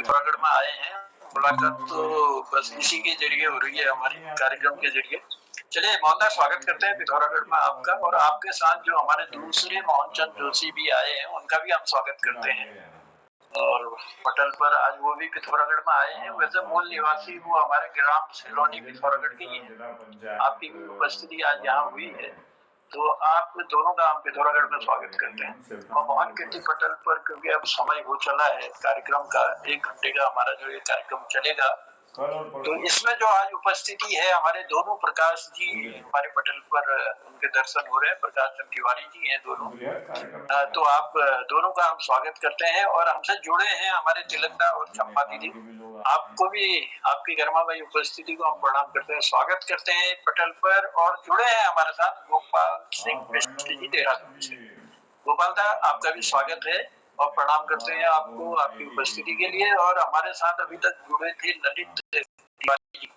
पिथौरागढ़ में आए हैं। मुलाकात तो बस इसी के जरिए हो रही है, हमारी कार्यक्रम के जरिए। चलिए मोहनदास, स्वागत करते हैं पिथौरागढ़ में आपका, और आपके साथ जो हमारे दूसरे मोहनचंद जोशी भी आए हैं उनका भी हम स्वागत करते हैं। और पटल पर आज वो भी पिथौरागढ़ में आए हैं। वैसे मूल निवासी वो हमारे ग्राम सिलोनी पिथौरागढ़ के ही हैं। आपकी भी उपस्थिति आज यहाँ हुई है, तो आप दोनों का हम पिथौरागढ़ में स्वागत करते हैं। और मोहन कीर्ति पटल पर, क्योंकि अब समय हो चला है कार्यक्रम का, 1 घंटे का हमारा जो ये कार्यक्रम चलेगा, तो इसमें जो आज उपस्थिति है हमारे दोनों प्रकाश जी हमारे पटल पर, उनके दर्शन हो रहे हैं। प्रकाश चंद तिवारी जी हैं दोनों। तो आप दोनों का हम स्वागत करते हैं। और हमसे जुड़े हैं हमारे तिलकदा और चंपा दीदी। आपको भी आपकी गर्मा भाई उपस्थिति को हम प्रणाम करते हैं, स्वागत करते हैं पटल पर। और जुड़े हैं हमारे साथ गोपाल सिंह मिश्र जी देहरादून से। गोपाल दा, आपका भी स्वागत है और प्रणाम करते हैं आपको आपकी उपस्थिति के लिए। और हमारे साथ अभी तक जुड़े थे ललित तिवारी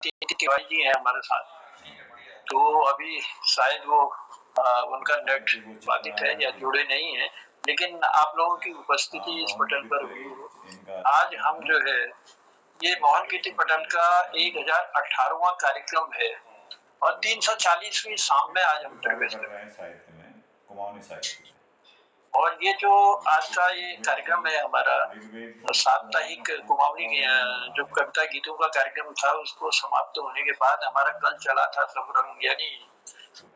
जी, तिवारी जी हैं हमारे साथ। तो अभी शायद वो उनका नेट बाधित है या जुड़े नहीं है, लेकिन आप लोगों की उपस्थिति इस पटल पर हुई। आज हम जो है ये मोहन कीर्ति पटल का 1018वां कार्यक्रम है और 340वीं शाम में आज हम प्रवेश कर रहे हैं। और ये जो आज का ये कार्यक्रम है हमारा साप्ताहिक कुमाऊनी जो कविता गीतों का कार्यक्रम था, उसको समाप्त होने के बाद हमारा कल चला था सब रंग, यानी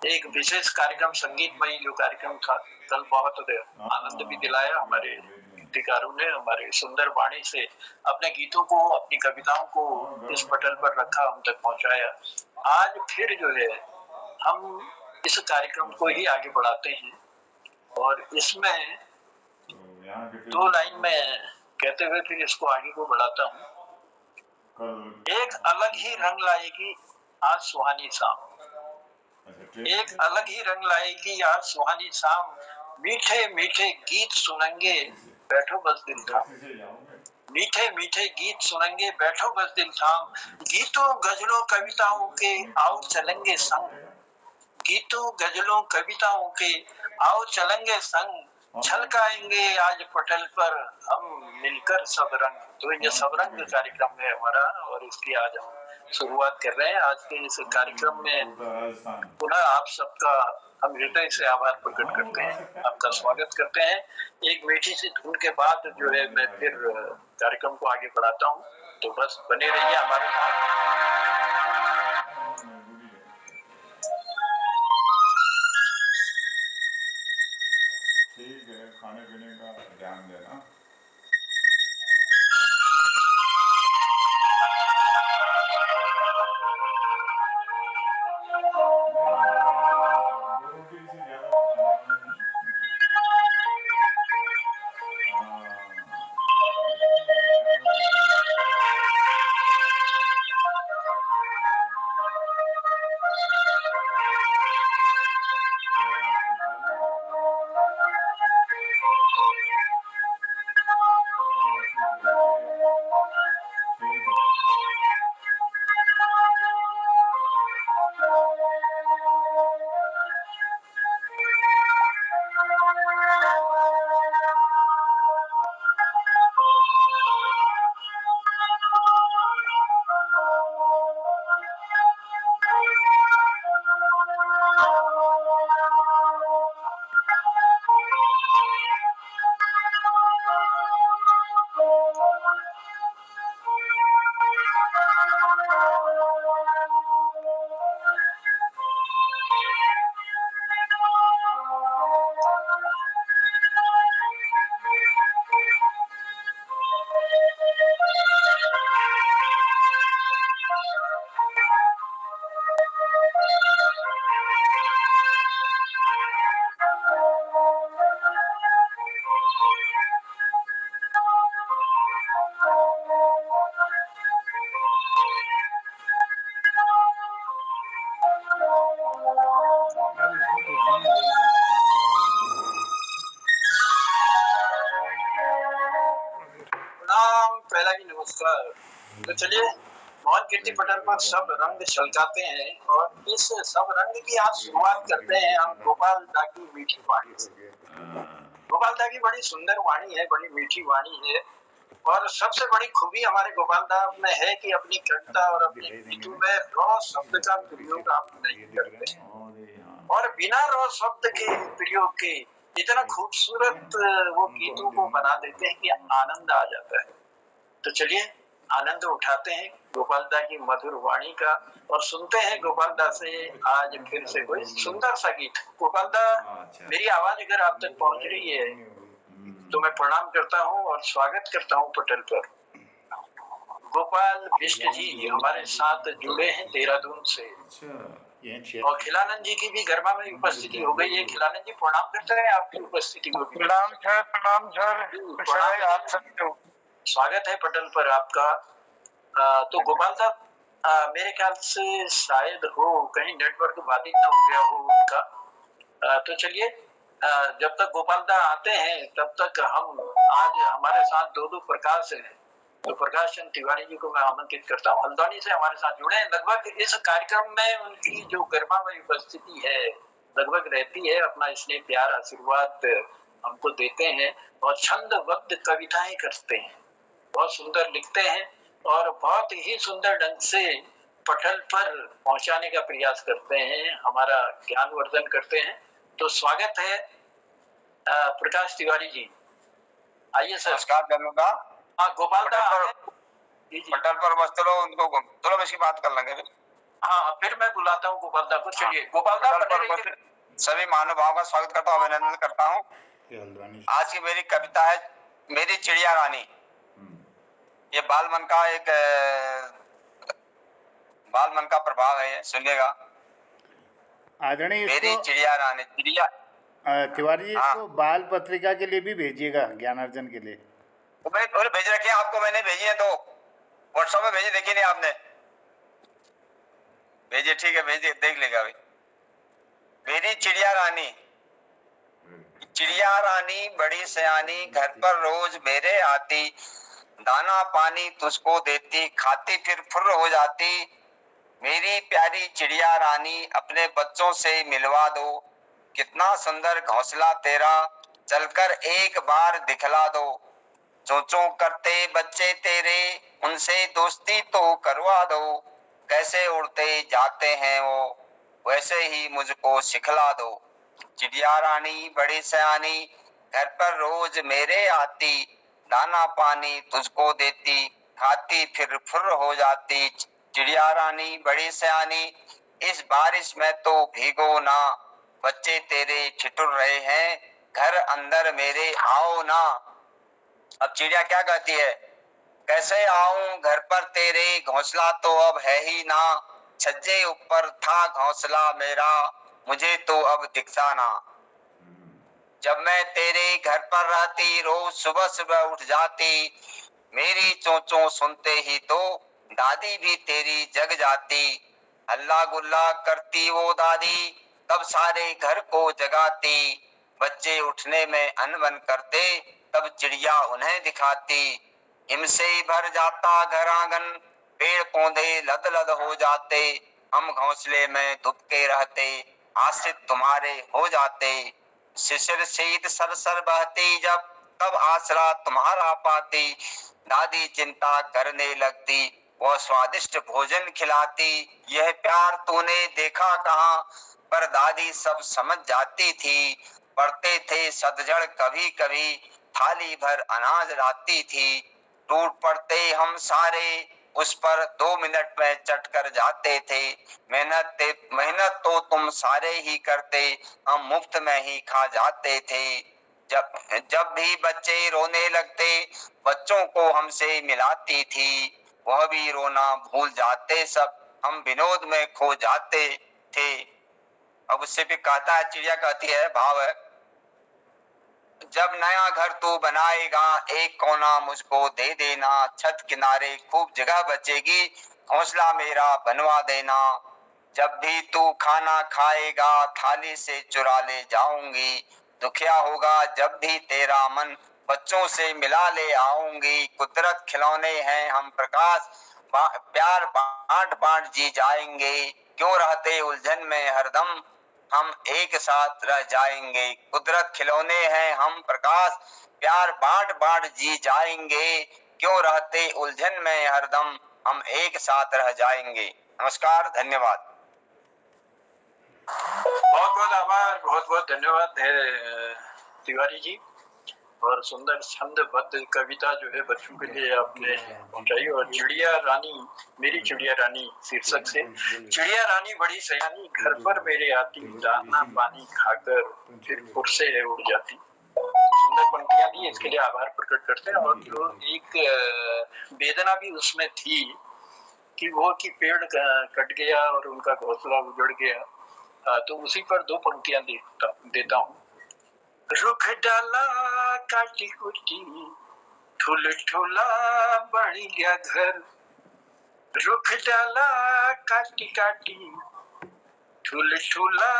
एक विशेष कार्यक्रम संगीतमय जो कार्यक्रम था। कल बहुत आनंद भी दिलाया हमारे गीतकारों ने, हमारे सुंदर वाणी से अपने गीतों को, अपनी कविताओं को इस पटल पर रखा, हम तक पहुंचाया। आज फिर जो है हम इस कार्यक्रम को ही आगे बढ़ाते हैं और इसमें 2 लाइन में कहते हुए फिर इसको आगे को बढ़ाता हूँ। एक अलग ही रंग लाएगी आज सुहानी शाम, एक अलग ही रंग लाएगी आज सुहानी शाम, मीठे मीठे गीत सुनेंगे बैठो बस दिल थाम, मीठे मीठे गीत सुनेंगे बैठो बस दिल थाम, गीतों गजलों कविताओं के आओ चलेंगे संग, गीतों गजलों कविताओं के आओ चलेंगे संग, छलकाएंगे आज पटल पर हम मिलकर सब रंग। तो ये सब रंग कार्यक्रम है हमारा और इसकी आज हम शुरुआत कर रहे हैं। आज के इस कार्यक्रम में पुनः आप सबका हम हृदय से आभार प्रकट करते हैं, आपका स्वागत करते हैं। एक मीठी सी धुन के बाद जो है मैं फिर कार्यक्रम को आगे बढ़ाता हूँ, तो बस बने रहिए हमारे साथ। ठीक है, खाने पीने का ध्यान देना। तो चलिए, मोहन कीर्ति पटल पर सब रंग छलकाते हैं और इस सब रंग की आज शुरुआत करते हैं हम गोपाल दा की मीठी वाणी से। गोपाल दा की बड़ी सुंदर वाणी है, बड़ी मीठी वाणी है और सबसे बड़ी खूबी हमारे गोपाल दास में है कि अपनी कविता और अपने गीतों में रॉ शब्द का प्रयोग आप नहीं करते और बिना रॉ शब्द के प्रयोग के इतना खूबसूरत वो गीतों को बना देते हैं कि आनंद आ जाता है। तो चलिए आनंद उठाते हैं गोपाल दा की मधुर वाणी का और सुनते हैं गोपाल दा से आज फिर से कोई सुंदर सा गीत। गोपाल दा, मेरी आवाज अगर आप तक पहुंच रही है तो मैं प्रणाम करता हूं और स्वागत करता हूं पटल पर। गोपाल बिष्ट जी हमारे साथ जुड़े हैं देहरादून से और खिलानंद जी की भी गरमा में उपस्थिति हो गई है। खिलानंद जी प्रणाम करते हैं आपकी उपस्थिति को। प्रणाम सर आप सबको स्वागत है पटल पर आपका। तो गोपाल साहब मेरे ख्याल से शायद हो कहीं नेटवर्क बाधित ना हो गया हो उनका। तो चलिए जब तक गोपाल दा आते हैं तब तक हम आज हमारे साथ दो प्रकाश हैं। तो प्रकाश चंद तिवारी जी को मैं आमंत्रित करता हूँ, हल्द्वानी से हमारे साथ जुड़े हैं। लगभग इस कार्यक्रम में उनकी जो गर्मा में उपस्थिति है लगभग रहती है, अपना स्नेह प्यार आशीर्वाद हमको देते हैं और छंदबद्ध कविताएं करते हैं, बहुत सुंदर लिखते हैं और बहुत ही सुंदर ढंग से पटल पर पहुंचाने का प्रयास करते हैं, हमारा ज्ञानवर्धन करते हैं। तो स्वागत है प्रकाश तिवारी जी, आइए सर। नमस्कार करूंगा। हाँ गोपाल दा पटल पर बस चलो उनको चलो इसकी बात कर लेंगे। हाँ फिर मैं बुलाता हूँ गोपाल दा को। चलिए गोपाल दा सभी महानुभावों का स्वागत करता हूँ, अभिनंदन करता हूँ। आज की मेरी कविता है मेरी चिड़िया रानी। ये बाल मन का प्रभाव है, सुनिएगा। आदरणीय मेरी चिड़िया रानी चिड़िया तिवारी जी इसको बाल पत्रिका के लिए भी भेजिएगा, ज्ञानार्जन के लिए। तो मैंने भेज रखे हैं आपको, मैंने भेजी है, तो व्हाट्सएप में भेजी, देखी नहीं आपने? भेजिए, ठीक है, भेजिए, देख लेगा अभी। मेरी चिड़िया रानी, चिड़िया रानी बड़ी सयानी, घर पर रोज मेरे आती, दाना पानी तुझको देती, खाती फिर फुर्र हो जाती। मेरी प्यारी चिड़िया रानी अपने बच्चों से मिलवा दो, कितना सुंदर घोंसला तेरा, चलकर एक बार दिखला दो। चोंचों करते बच्चे तेरे, उनसे दोस्ती तो करवा दो, कैसे उड़ते जाते हैं वो, वैसे ही मुझको सिखला दो। चिड़िया रानी बड़ी सयानी, घर पर रोज मेरे आती, दाना पानी तुझको देती, खाती फिर फुर्र हो जाती। चिड़िया रानी बड़ी सयानी, इस बारिश में तो भीगो ना, बच्चे तेरे ठिठुर रहे हैं, घर अंदर मेरे आओ ना। अब चिड़िया क्या कहती है, कैसे आऊं घर पर तेरे, घोंसला तो अब है ही ना, छज्जे ऊपर था घोंसला मेरा, मुझे तो अब दिखता ना। जब मैं तेरे घर पर रहती, रोज सुबह सुबह उठ जाती, मेरी चोंचों सुनते ही तो दादी भी तेरी जग जाती। हल्ला गुल्ला करती वो दादी, तब सारे घर को जगाती, बच्चे उठने में अनबन करते, तब चिड़िया उन्हें दिखाती। हिम से भर जाता घर आंगन, पेड़ पौधे लद लद हो जाते, हम घोंसले में दुबके रहते, आश्रित तुम्हारे हो जाते। शिशिर शीत सरसर बहती जब, तब आसरा तुम्हारा पाती, दादी चिंता करने लगती, वो स्वादिष्ट भोजन खिलाती। यह प्यार तूने देखा कहाँ, पर दादी सब समझ जाती थी, पढ़ते थे सदजड़ कभी कभी, थाली भर अनाज लाती थी। टूट पड़ते हम सारे, उस पर 2 मिनट में चट कर जाते थे, मेहनत तो तुम सारे ही करते, हम मुफ्त में ही खा जाते थे। जब भी बच्चे रोने लगते, बच्चों को हमसे मिलाती थी, वह भी रोना भूल जाते सब, हम विनोद में खो जाते थे। अब उससे भी कहता है, चिड़िया कहती है, भाव है, जब नया घर तू बनाएगा, एक कोना मुझको दे देना, छत किनारे खूब जगह बचेगी, घोंसला मेरा बनवा देना। जब भी तू खाना खाएगा, थाली से चुरा ले जाऊंगी, दुखिया होगा जब भी तेरा मन, बच्चों से मिला ले आऊंगी। कुदरत खिलौने हैं हम प्रकाश, प्यार बांट बांट जी जाएंगे, क्यों रहते उलझन में हरदम, हम एक साथ रह जाएंगे। कुदरत खिलौने हैं हम प्रकाश, प्यार बांट बांट जी जाएंगे, क्यों रहते उलझन में हरदम, हम एक साथ रह जाएंगे। नमस्कार, धन्यवाद। बहुत बहुत आभार, बहुत बहुत धन्यवाद है तिवारी जी। और सुंदर छंदबद्ध कविता जो है बच्चों के लिए आपने पहुंचाई। और चिड़िया रानी, मेरी चिड़िया रानी शीर्षक से, चिड़िया रानी बड़ी सयानी, घर पर मेरे आती, दाना पानी खाकर फिर फुर से उड़ जाती। सुंदर पंक्तियां दी, इसके लिए आभार प्रकट करते हैं। और जो एक वेदना भी उसमें थी कि वो कि पेड़ कट गया और उनका घोंसला उजड़ गया, तो उसी पर दो पंक्तियां देता हूँ। रुख डाला काटी कुटी, ठुल ठुला बन गया घर। रुख डाला काटी काटी, ठुल ठुला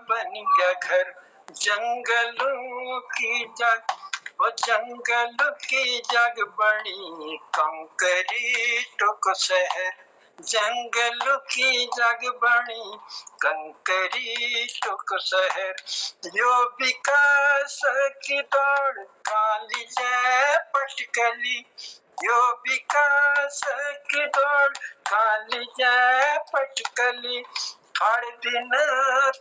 बन गया घर। जंगलों की जग, वो जंगल की जग बनी कंकरीटों को शहर। जंगल की जग बनी कंकरीटों को शहर। यो विकास की दौड़ काली जय पटकली, यो विकास की दौड़ काली जय पटकली। हर दिन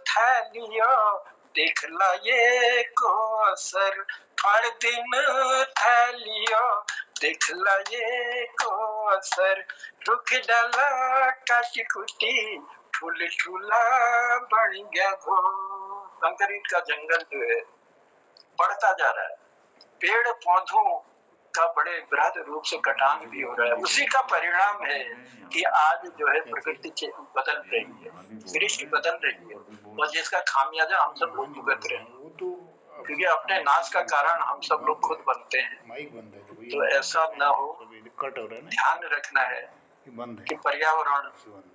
थैलियो देखला ये को असर, हर दिन थैलियो देखला ये को असर। रुख डाला काटी कुटी, ठुल ठुला बन गया घोर। कंकरीट का जंगल जो है बढ़ता जा रहा है, पेड़ पौधों का बड़े बृहद रूप से कटान भी हो रहा है। उसी का परिणाम है कि आज जो है प्रकृति बदल रही है, सृष्टि बदल रही है, और जिसका खामियाजा हम सब लोग भुगत रहे हैं। क्योंकि अपने नाश का कारण हम सब लोग खुद बनते हैं। तो ऐसा न हो, ध्यान रखना है कि पर्यावरण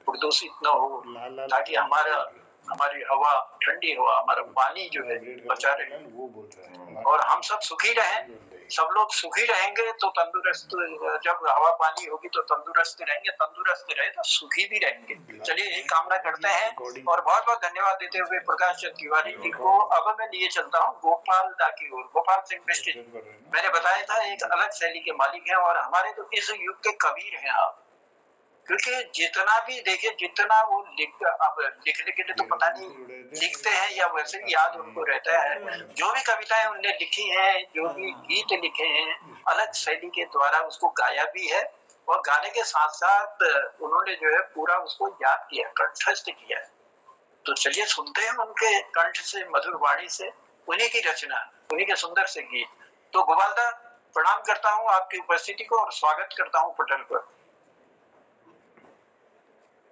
प्रदूषित न हो, ताकि हमारी हवा ठंडी हवा, हमारा पानी जो है बचा रहे और हम सब सुखी रहें। सब लोग सुखी रहेंगे तो तंदुरुस्त, जब हवा पानी होगी तो तंदुरुस्त रहेंगे, तंदुरुस्त रहे तो सुखी भी रहेंगे। चलिए यही कामना करते हैं और बहुत बहुत धन्यवाद देते हुए प्रकाश चंद्र तिवारी जी को अब मैं लिए चलता हूँ गोपाल दा की ओर। गोपाल सिंह बिष्ट, मैंने बताया था एक अलग शैली के मालिक हैं और हमारे तो इस युग के कबीर हैं आप। क्योंकि जितना भी देखिए, जितना वो लिखने के लिए तो पता नहीं लिखते हैं या वैसे याद उनको रहता है। जो भी कविताएं उनने लिखी हैं, जो भी गीत लिखे हैं, अलग शैली के द्वारा उसको गाया भी है और गाने के साथ साथ उन्होंने जो है पूरा उसको याद किया, कंठस्थ किया। तो चलिए सुनते हैं उनके कंठ से, मधुर वाणी से, उन्हीं की रचना, उन्हीं के सुंदर से गीत। तो गोपालदा, प्रणाम करता हूँ आपकी उपस्थिति को और स्वागत करता हूँ पटल पर।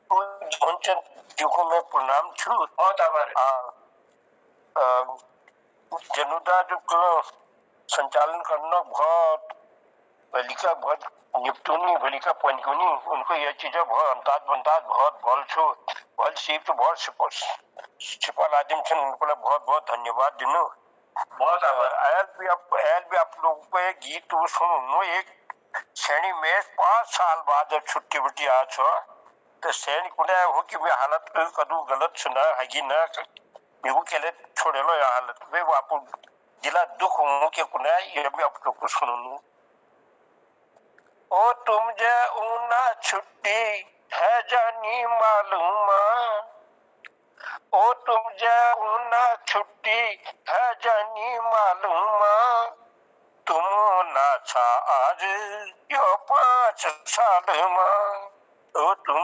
को मैं प्रणाम छू। बहुत आभार। जनुदा जो संचालन करना बहुत बलिका, बहुत निपटूनी बलिका पंचुनी, उनको यह चीजें बहुत अंदाज बंदाज बहुत भल छो, भल सीप तो बहुत सिपल आदमी छन, उनको बहुत बहुत धन्यवाद दिनो। बहुत आभार। आयल भी आप लोगों को एक गीत सुनो। एक श्रेणी में 5 साल बाद जब छुट्टी बुट्टी आ छो तो सैनिक कुने हो कि मैं हालत कदू गलत सुना है ना, मेरे के लिए छोड़े लो या हालत वे आप जिला दुख हो के कुने ये भी आप लोग को सुनो। ओ तुम जे ऊना छुट्टी है जानी मालूम, ओ तुम जे ऊना छुट्टी है जानी मालूम, तुम ना छा आज यो 5 साल में, ओ तुम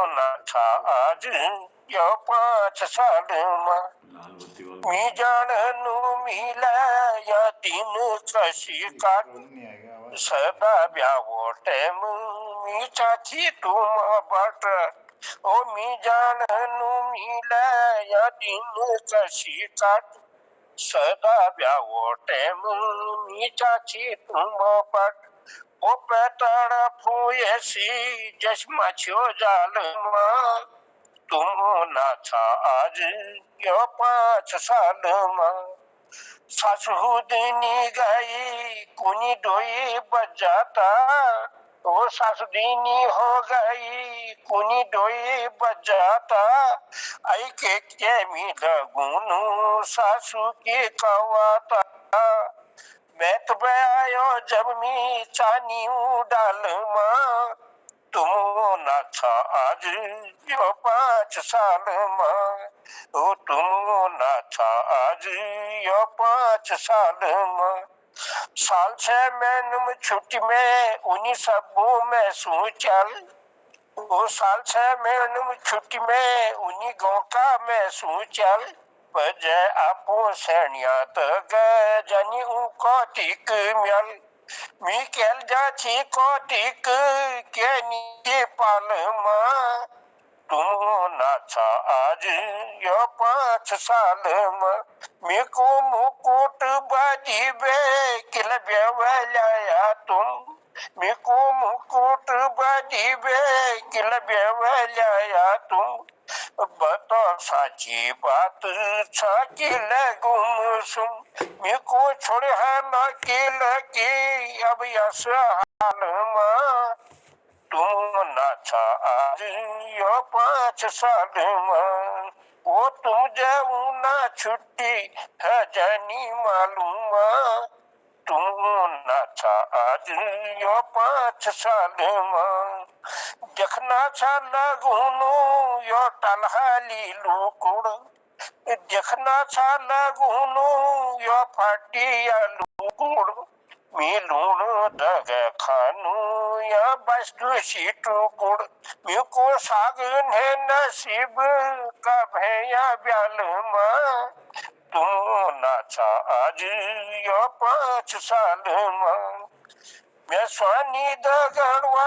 ना था आज यो 5 साल में। मी जानू मिला या दिन कशी काट, सदा ब्यावो टेम मी चाची तुम बट, ओ मी जानू मिला या दिन कशी काट, सदा ब्यावो टेम मी चाची तुम बट। ओ पेटाड़ा फूयसी चश्मा छो जाल मां, तुम ना था आज यो 5 साल मां। सासू दीनी गई कुनी डोई बजाता, ओ सासू दीनी हो गई कुनी डोई बजाता, आई के मी लगूनु सासू की कवाता, मैं तो आयो जब मी चानी डाल मां तुम ना था आज यो 5 साल मां ओ तुम ना था आज यो 5 साल मां साल 6 महीने छुट्टी में उन्हीं सबों में सू चल वो साल 6 महीने छुट्टी में उन्हीं गाँव का मैं सू चल बजे आपो सैनिया तो गए जानी उनको टिक मिल मी केल जाची को टिक के नीचे पाल मां तुम नाचा आज यो 5 साल में मी को मुकुट बाजी बे किल बेवलाया तुम मी को मुकुट बाजी बे किल बेवलाया तुम बतो साची बात छाकी लगुम सुम मी को छोड़ है ना की अब यस हाल में तुम नाचा आज यो 5 साल में वो तुम जाऊ ना छुट्टी है जानी मालूम तुम नाचा आज यो 5 साल में देखना छा लगुनु यो टलहाली लुकुड़ देखना छा लगुनु यो फाटिया लुकुड़ मी लूण दग खानू या बस्तु सीटू गुड़ मी को साग ने नसीब का भैया ब्याल मां तुम नाचा आज यो 5 साल मां मैं स्वानी दगड़वा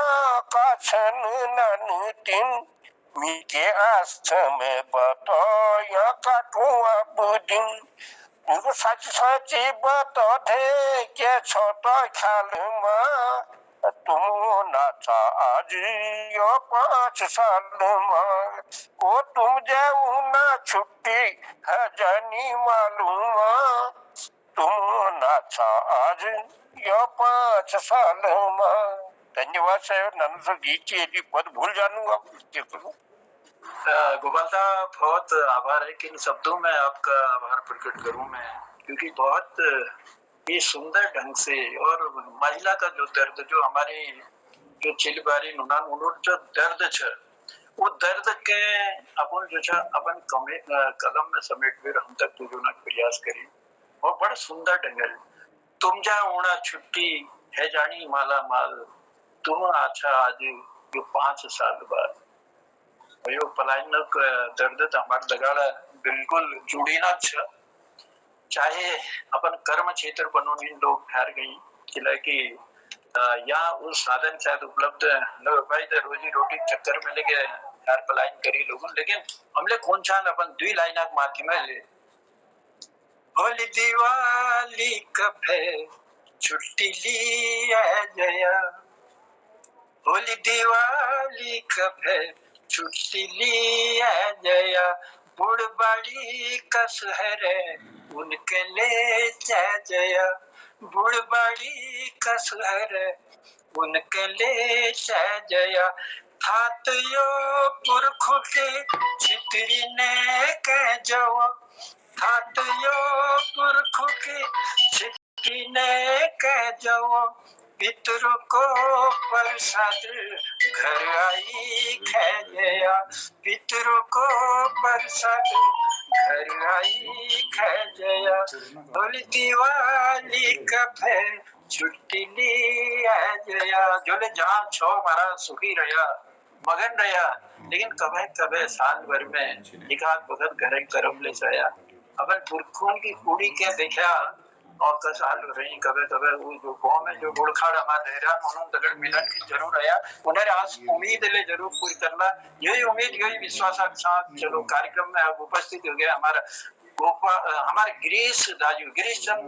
का छन नन तीन मी के आस्थ में बतो या काटू अब दिन उनको सच सच बतो थे के छोटा ख्याल मां तुम नाचा आज यो 5 साल मां को तुम जाऊ ना छुट्टी है जानी मालूम तुम नाचा आज यो 5 साल मां धन्यवाद साहब नंद गीत की पद भूल जानूंगा क्या करूं गोपाल साहब बहुत आभार है। किन शब्दों में आपका आभार प्रकट करूं मैं, क्योंकि बहुत ही सुंदर ढंग से और महिला का जो दर्द जो हमारे जो चिलबारी नुनान उन्होंने जो दर्द छ वो दर्द के अपन जो छ अपन कलम में समेट कर हम तक पहुंचाने का प्रयास करें और बड़ा सुंदर ढंग है। तुम जा उड़ा छुट्टी है जानी माला माल तुम अच्छा आज यो 5 साल बाद यो पलायनक दर्द हमारे लगाड़ा बिल्कुल जुड़ी ना छ चाहे अपन कर्म क्षेत्र बनोनी लोग ठहर गई कि यहाँ उस साधन शायद उपलब्ध न भाई तो रोजी रोटी चक्कर में लेके यार पलायन करी लोगों लेकिन हमले कौन छान अपन दुई लाइना के माध्यम ले होली दिवाली कब है छुट्टी लिया जया होली दिवाली कब है छुट्टी लिया जया बुढ़ बड़ी कसहर उनके ले जया बुढ़ बड़ी कसहर उनके ले जया थात यो पुरखु के छितरी ने कह जाओ थात यो पुरखु के छितरी ने कह जाओ पितरों को प्रसाद घर आई खै गया पितरों को प्रसाद घर आई खै गया बोली दिवाली कब है छुट्टी लिया गया जोले जहाँ छो मारा सुखी रहा मगन रहा लेकिन कभी कभी साल भर में एक आध वक्त घर करम ले जाया अपन पुरखों की कुड़ी के देखा और कसाल रही कभी कभी वो जो गांव में जो गुड़खाड़ हमारे हैरान उन्होंने दगड़ मिलन की जरूर आया उन्हें आज उम्मीद ले जरूर पूरी करना यही उम्मीद यही विश्वास के साथ चलो कार्यक्रम में अब उपस्थित हो गया हमारा गोपाल हमारे गिरीश दाजू गिरीश चंद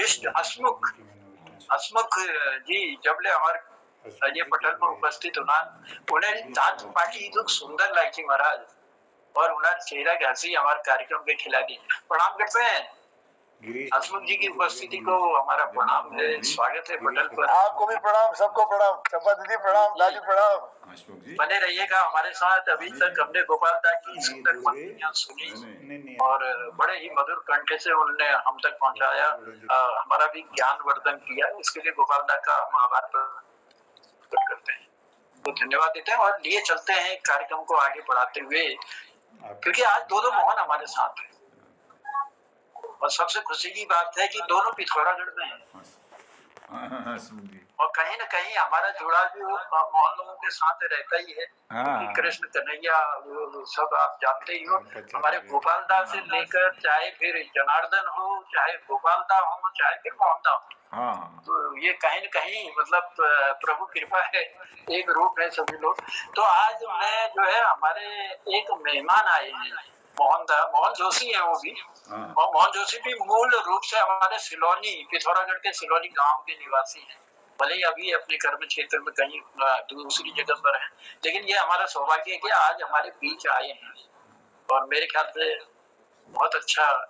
बिष्ट हसमुख जी जबले हमारे ये पटल पर उपस्थित होना उन्हें जांच पार्टी तो सुंदर लगी महाराज और उन्हें चेहरा की हंसी हमारे कार्यक्रम के खिला दी प्रणाम करते हैं गिरीश हसमुख जी की उपस्थिति को हमारा प्रणाम है, स्वागत है पटल पर। आपको भी प्रणाम, सबको प्रणाम, चंपा दीदी प्रणाम, दादी प्रणाम। हसमुख जी बने रहिएगा हमारे साथ। अभी तक हमने गोपाल दा की सुंदर पंक्तियां सुनी नहीं और बड़े ही मधुर कंठ से उन्होंने हम तक पहुंचाया, हमारा भी ज्ञानवर्धन किया। इसके लिए गोपाल दा का हम आभार प्रकट करते हैं, तो धन्यवाद देते हैं और लिए चलते हैं कार्यक्रम को आगे बढ़ाते हुए, क्योंकि आज दोनों मोहन हमारे साथ हैं और सबसे खुशी की बात है कि दोनों पिथौरागढ़ में हैं हसमुख जी और कहीं न कहीं हमारा जुड़ाव भी मोहन लोगों के साथ रहता ही है। कि कृष्ण कन्हैया वो सब आप जानते ही हो। हमारे गोपाल दास से लेकर चाहे फिर जनार्दन हो, चाहे गोपाल दा हो, चाहे फिर मोहन दा हो, हाँ तो ये कहीं न कहीं मतलब प्रभु कृपा है, एक रूप है सभी लोग। तो आज मैं जो है हमारे एक मेहमान आए हैं, मोहन जोशी है वो भी, और मोहन जोशी भी मूल रूप से हमारे सिलोनी, पिथौरागढ़ के सिलोनी गांव के निवासी हैं। भले ही अभी अपने कर्म क्षेत्र में कहीं दूसरी जगह पर हैं, लेकिन ये हमारा सौभाग्य है कि आज हमारे बीच आए हैं और मेरे ख्याल से बहुत अच्छा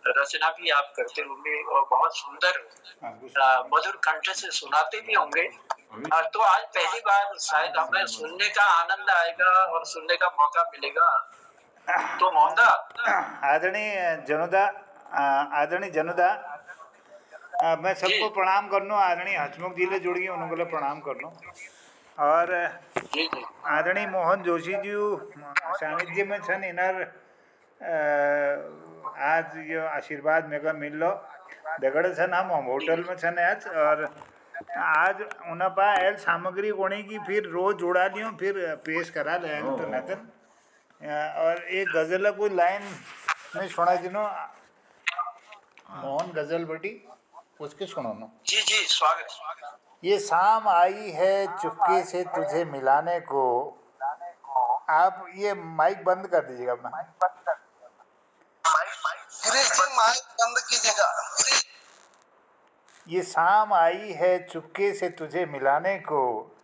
रचना भी आप करते होंगे और बहुत सुंदर मधुर कंठ से सुनाते भी होंगे। तो आज पहली बार शायद हमें सुनने का आनंद आएगा और सुनने का मौका मिलेगा। तो मोहनदा आदरणीय जनुदा मैं सबको प्रणाम कर लूँ। आदरणीय हसमुख जी ले जुड़ गए, उनको प्रणाम कर लूँ। और आदरणीय मोहन जोशी जी सानिध्य में छन इनर आज यो आशीर्वाद मेरे मिल लो दगड़े छन हम होटल में छन आज उन्हें पा एल सामग्री कोणी की फिर रोज जोड़ा लियो फिर पेश करा ले तो नतन और एक गजल कोई लाइन में सुना दिनो मोहन गजल बेटी उसके सुनो नो। जी जी स्वागत। ये शाम आई है चुपके से तुझे मिलाने को। आप ये माइक बंद कर दीजिएगा अपना। माइक बंद कीजिएगा। ये शाम आई है चुपके से तुझे मिलाने को,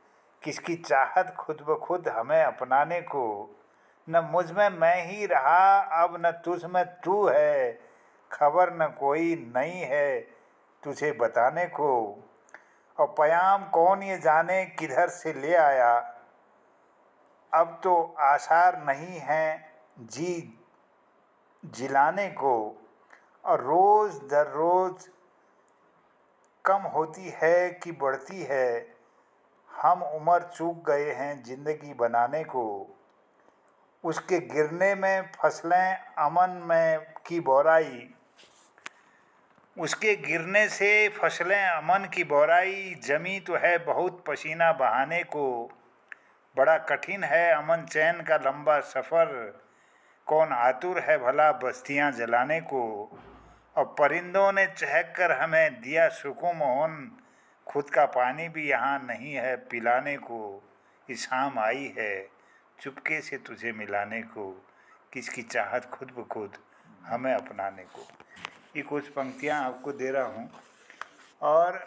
किसकी चाहत खुद ब खुद हमें अपनाने को। न मुझ में मैं ही रहा अब न तुझ में तू है, खबर न कोई नहीं है तुझे बताने को। और प्याम कौन ये जाने किधर से ले आया, अब तो आसार नहीं है जी जिलाने को। और रोज़ दर रोज़ कम होती है कि बढ़ती है, हम उम्र चूक गए हैं ज़िंदगी बनाने को। उसके गिरने में फसलें अमन में की बोराई, उसके गिरने से फसलें अमन की बोराई। जमी तो है बहुत पसीना बहाने को, बड़ा कठिन है अमन चैन का लंबा सफ़र। कौन आतुर है भला बस्तियां जलाने को। और परिंदों ने चहक कर हमें दिया सुकून मोहन, खुद का पानी भी यहाँ नहीं है पिलाने को। ये शाम आई है चुपके से तुझे मिलाने को, किसकी चाहत खुद ब खुद हमें अपनाने को। ये कुछ पंक्तियाँ आपको दे रहा हूँ और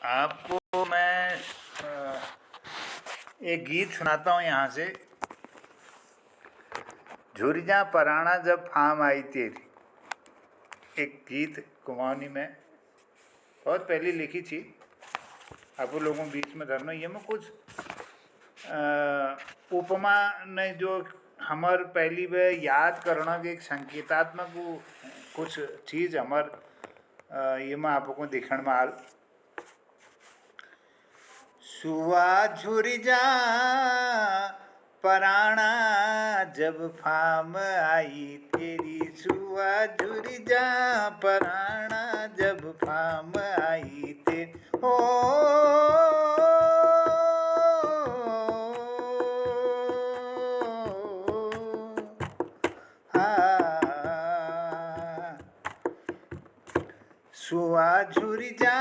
आपको मैं एक गीत सुनाता हूँ यहाँ से। झुरझा पराना जब फाम आई तेरी, एक गीत कुमाऊनी में बहुत पहले लिखी थी, आप लोगों के बीच में धरना। ये में कुछ उपमा ने जो हमार पहली बार याद करना के एक संकेतात्मक कुछ चीज़ हमार ये में आपको दिखण में आल। सुआ झुरझा पराना जब फाम आई तेरी, सुआ झुरझा पराना जब फाम आई तेरी। ओ सुआ झुरझा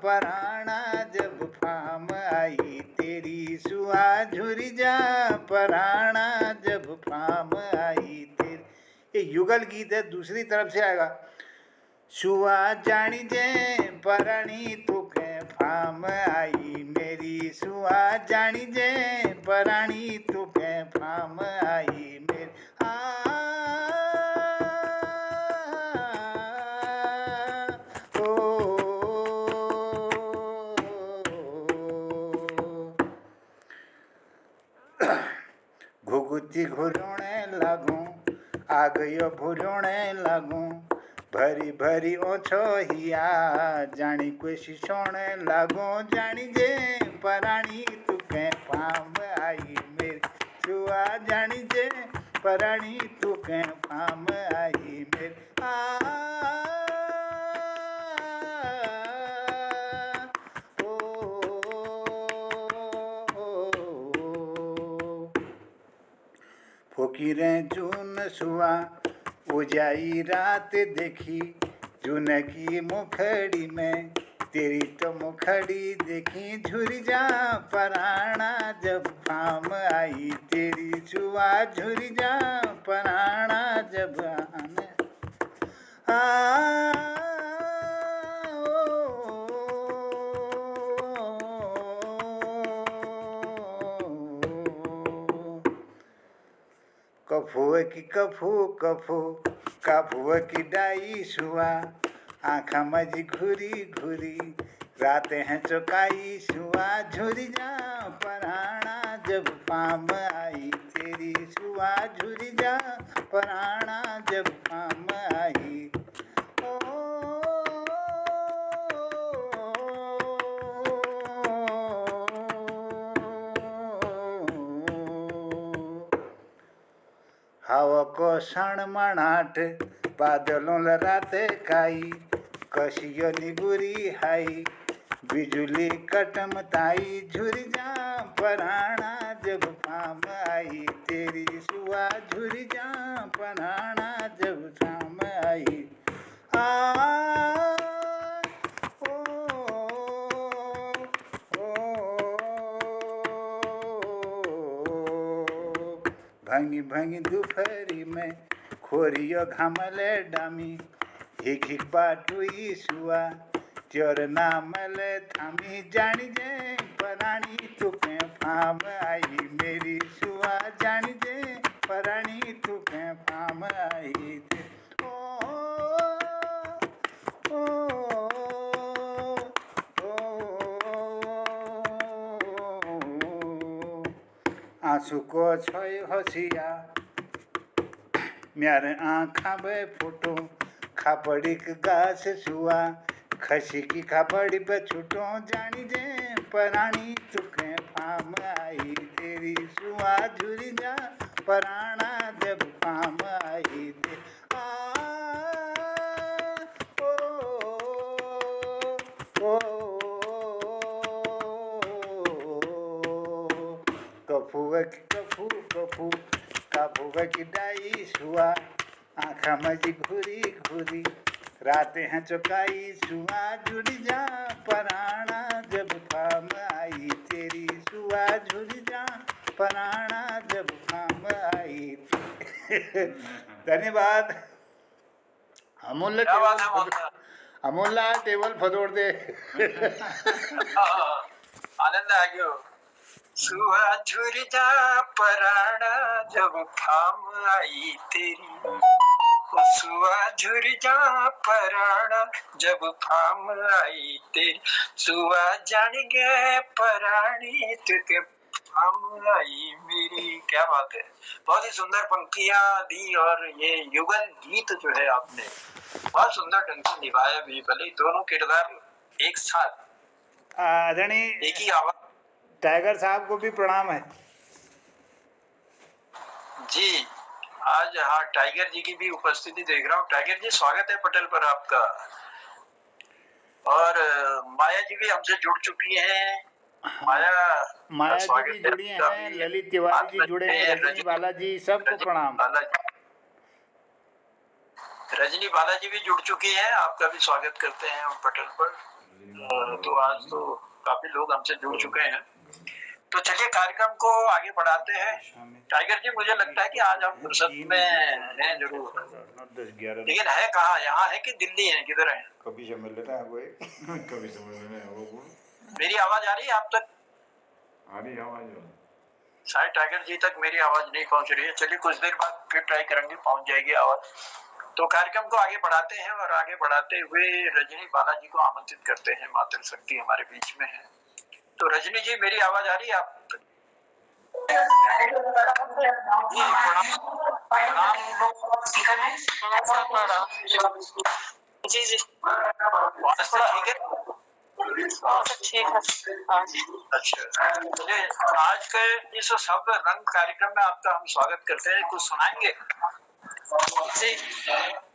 पराना जब फाम आई तेरी, सुआ झुरझा पराना जब फाम आई तेरी। ये युगल गीत है, दूसरी तरफ से आएगा। सुआ जानी जे परानी तुके फाम आई मेरी, सुआ जानी जे परानी तुके फाम आई मेरी। गुत्ती घुरोणे लागूं, आ गयो भुरोणे लागूं, भरी भरी ओछो हिया, जानी कोशी सोने लागूं, जानी जे पराणी तू के फाम आई मेरी छुआ, जानी जे पराणी तू के फाम आई मेरी फकीरे जून सुआ, उजाई रात देखी, जून की मुखड़ी में तेरी तो मुखड़ी देखी, झुरी जा पराना जब फाम आई तेरी छुआ, झुरी जा पराना जब आने कफुआ की कफू कफू, कफुआ की डाई सुआ, आँखा मजी घुरी घुरी, रातें हैं चौकाई सुआ, झुरी जा पराना जब फाम आई तेरी सुआ, झुरी जा पराना जब फाम आई हवा को क्षण मनाट, बादलों लराते काई, कशियो निगुरी हाई, बिजुली कटमताई, झुरी जा पराना जब फाम आई तेरी सुआ, झुरी जा पराना जब फाम आई भंगी भंगी दोपहरी में खोरियो घामले डामी, हिक हिक बाटुई सुआ, चोर नामले थामी, जानी जे पराणी तुके फाम आई मेरी सुआ, जानी जे पराणी तुके फाम आई आंसू को छोय हसिया, म्यारे आँखा बे फुटो, खापड़ी के गाछ सुआ, खसी की खापड़ी पे छुटो, जानी जे पराणी तुके फाम आई तेरी सुआ, झुरी जा पराना जब फाम आई कफुआ की कफू कफू, कफुआ की डाई सुआ, आँखा मजी घुरी घुरी, रातें हैं चौकाई सुआ, झुरी जा पराना जब फाम आई तेरी सुआ, झुरी जा पराना जब फाम आई धन्यवाद। अमूल्य क्या बात है मोहन? अमूल्य टेबल फदोड़ दे आनंद आ गयो। सुआ झुरी जा पराना जब फाम आई तेरी, सुआ झुरी जा पराना जब फाम आई तेरी, सुआ जान गए परानी तुके फाम आई मेरी। क्या बात है, बहुत ही सुंदर पंक्तियां दी, और ये युगल गीत जो है आपने बहुत सुंदर ढंग से निभाया भी, भले ही दोनों किरदार एक साथ आदरणीय एक ही आवाज। टाइगर साहब को भी प्रणाम है जी। आज हाँ, टाइगर जी की भी उपस्थिति देख रहा हूँ। टाइगर जी स्वागत है पटल पर आपका। और माया जी भी हमसे जुड़ चुकी हैं। माया जी भी जुड़ी हैं, ललित तिवारी जी जुड़े हैं, रजनी बालाजी, सबको प्रणाम। रजनी बालाजी भी जुड़ चुकी हैं, आपका भी स्वागत करते हैं हम पटल पर। तो आज तो काफी लोग हमसे जुड़ चुके हैं, तो चलिए कार्यक्रम को आगे बढ़ाते हैं। टाइगर जी, मुझे लगता है कि आज आप फुर्सत में हैं जरूर, लेकिन है कहाँ? यहाँ है कि दिल्ली है, किधर है? कभी समझ लेता है वो कभी समझ लेना है वो। मेरी आवाज आ रही है आप तक? आ रही आवाज? शायद टाइगर जी तक मेरी आवाज नहीं पहुंच रही है। चलिए कुछ देर बाद फिर ट्राई करेंगे, पहुंच जाएगी आवाज। तो कार्यक्रम को आगे बढ़ाते हैं, और आगे बढ़ाते हुए रजनी बालाजी को आमंत्रित करते हैं। मातृ शक्ति हमारे बीच में है। तो रजनी जी, मेरी आवाज आ रही है आप तक? जी जी वहाँ से ठीक है। ठीक है। हाँ जी। अच्छा, चलिए आज के इस शब्द रंग कार्यक्रम में आपका हम स्वागत करते हैं। कुछ सुनाएंगे? जी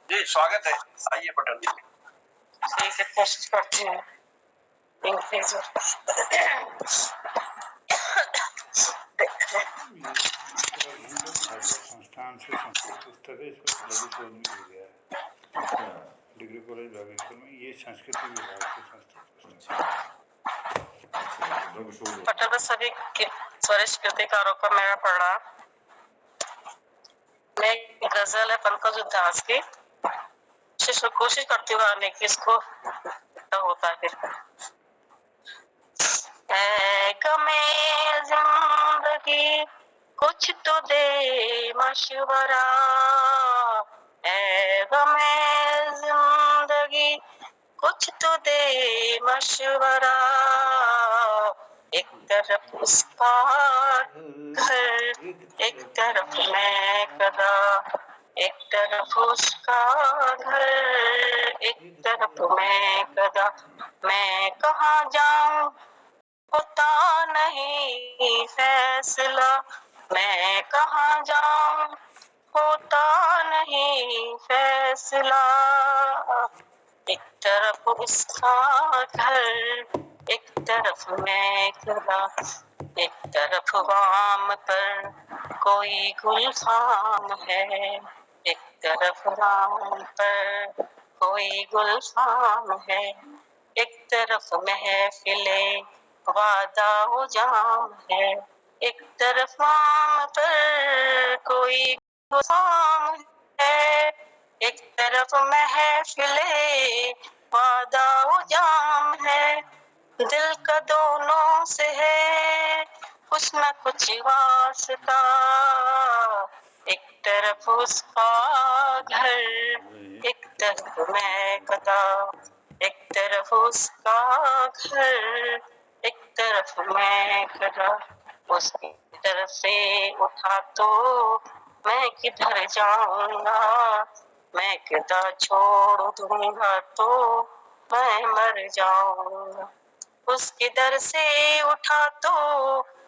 जी स्वागत है, आइए पटल। ठीक है, कोशिश करती हूँ। इंग्लिश भारतीय संस्थान से संस्कृत पुस्तक है, इस पर लघु शोध भी हो गया है। अच्छा डिग्री कॉलेज बागेश्वर में ये संस्कृति विभाग से संस्कृत पुस्तक। अच्छा लघु शोध पटल में सभी वरिष्ठ कृतिकारों का मेरा पढ़ा। मैं एक गजल है पंकज उदास की, कोशिश करती हूँ आने की, इसको होता है फिर। ऐ गमे जिंदगी कुछ तो दे मशवरा, ऐ गमे जिंदगी कुछ तो दे मशवरा। एक तरफ उसका घर, एक तरफ मैं कदा, एक तरफ उसका घर, एक तरफ मैं कदा। मैं कहाँ जाऊं होता नहीं फैसला, मैं कहाँ जाऊं होता नहीं फैसला। एक तरफ उसका घर, एक तरफ मैं खड़ा, एक तरफ वाम पर कोई गुलशान है, एक तरफ राम पर कोई गुलशान है। एक तरफ महफिले वादा हो जाम है, एक तरफ आम पर कोई गुलाम है। एक तरफ महफिले वादा हो जाम है, दिल का दोनों से है कुछ न कुछ वास्ता। एक तरफ उसका घर, एक तरफ मैं कदा, एक तरफ उसका घर, एक तरफ मैं कदा। उसकी तरफ से उठा तो मैं किधर जाऊंगा, मैं कदा छोड़ दूंगा तो मैं मर जाऊंगा। उसके दर से उठा तो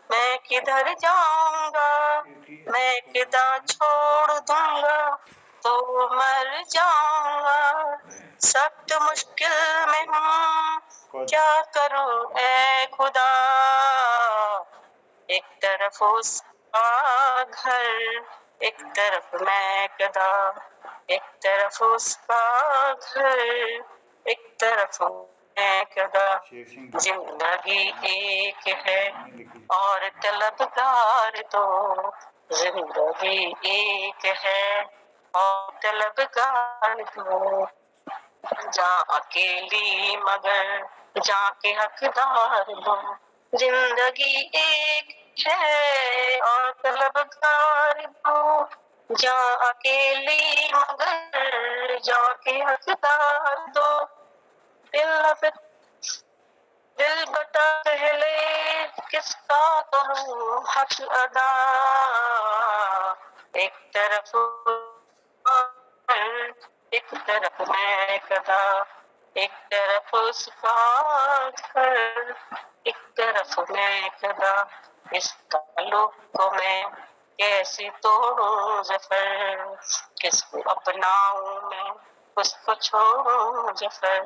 मैं किधर जाऊंगा, मैं किदा छोड़ दूंगा तो मर जाऊंगा। सख्त मुश्किल में हूँ क्या करूं ऐ खुदा, एक तरफ उसका घर, एक तरफ मैं कदा, एक तरफ उसका घर, एक तरफ मैं कदा। जिंदगी एक है और तलबगार दो, जिंदगी एक है और तलबगार दो। जा अकेली मगर जाके हकदार दो, जिंदगी एक है और तलबगार दो। जा अकेली मगर जाके हकदार दो। दिल बता पहले किसका करूं हक अदा, एक तरफ एक तरफ मैं कदा, एक तरफ उसका घर, एक तरफ मैं कदा। इस ताल्लुक को मैं कैसे तोड़ूं जफर, किसको अपनाऊं मैं उसको छोड़ूं जफर।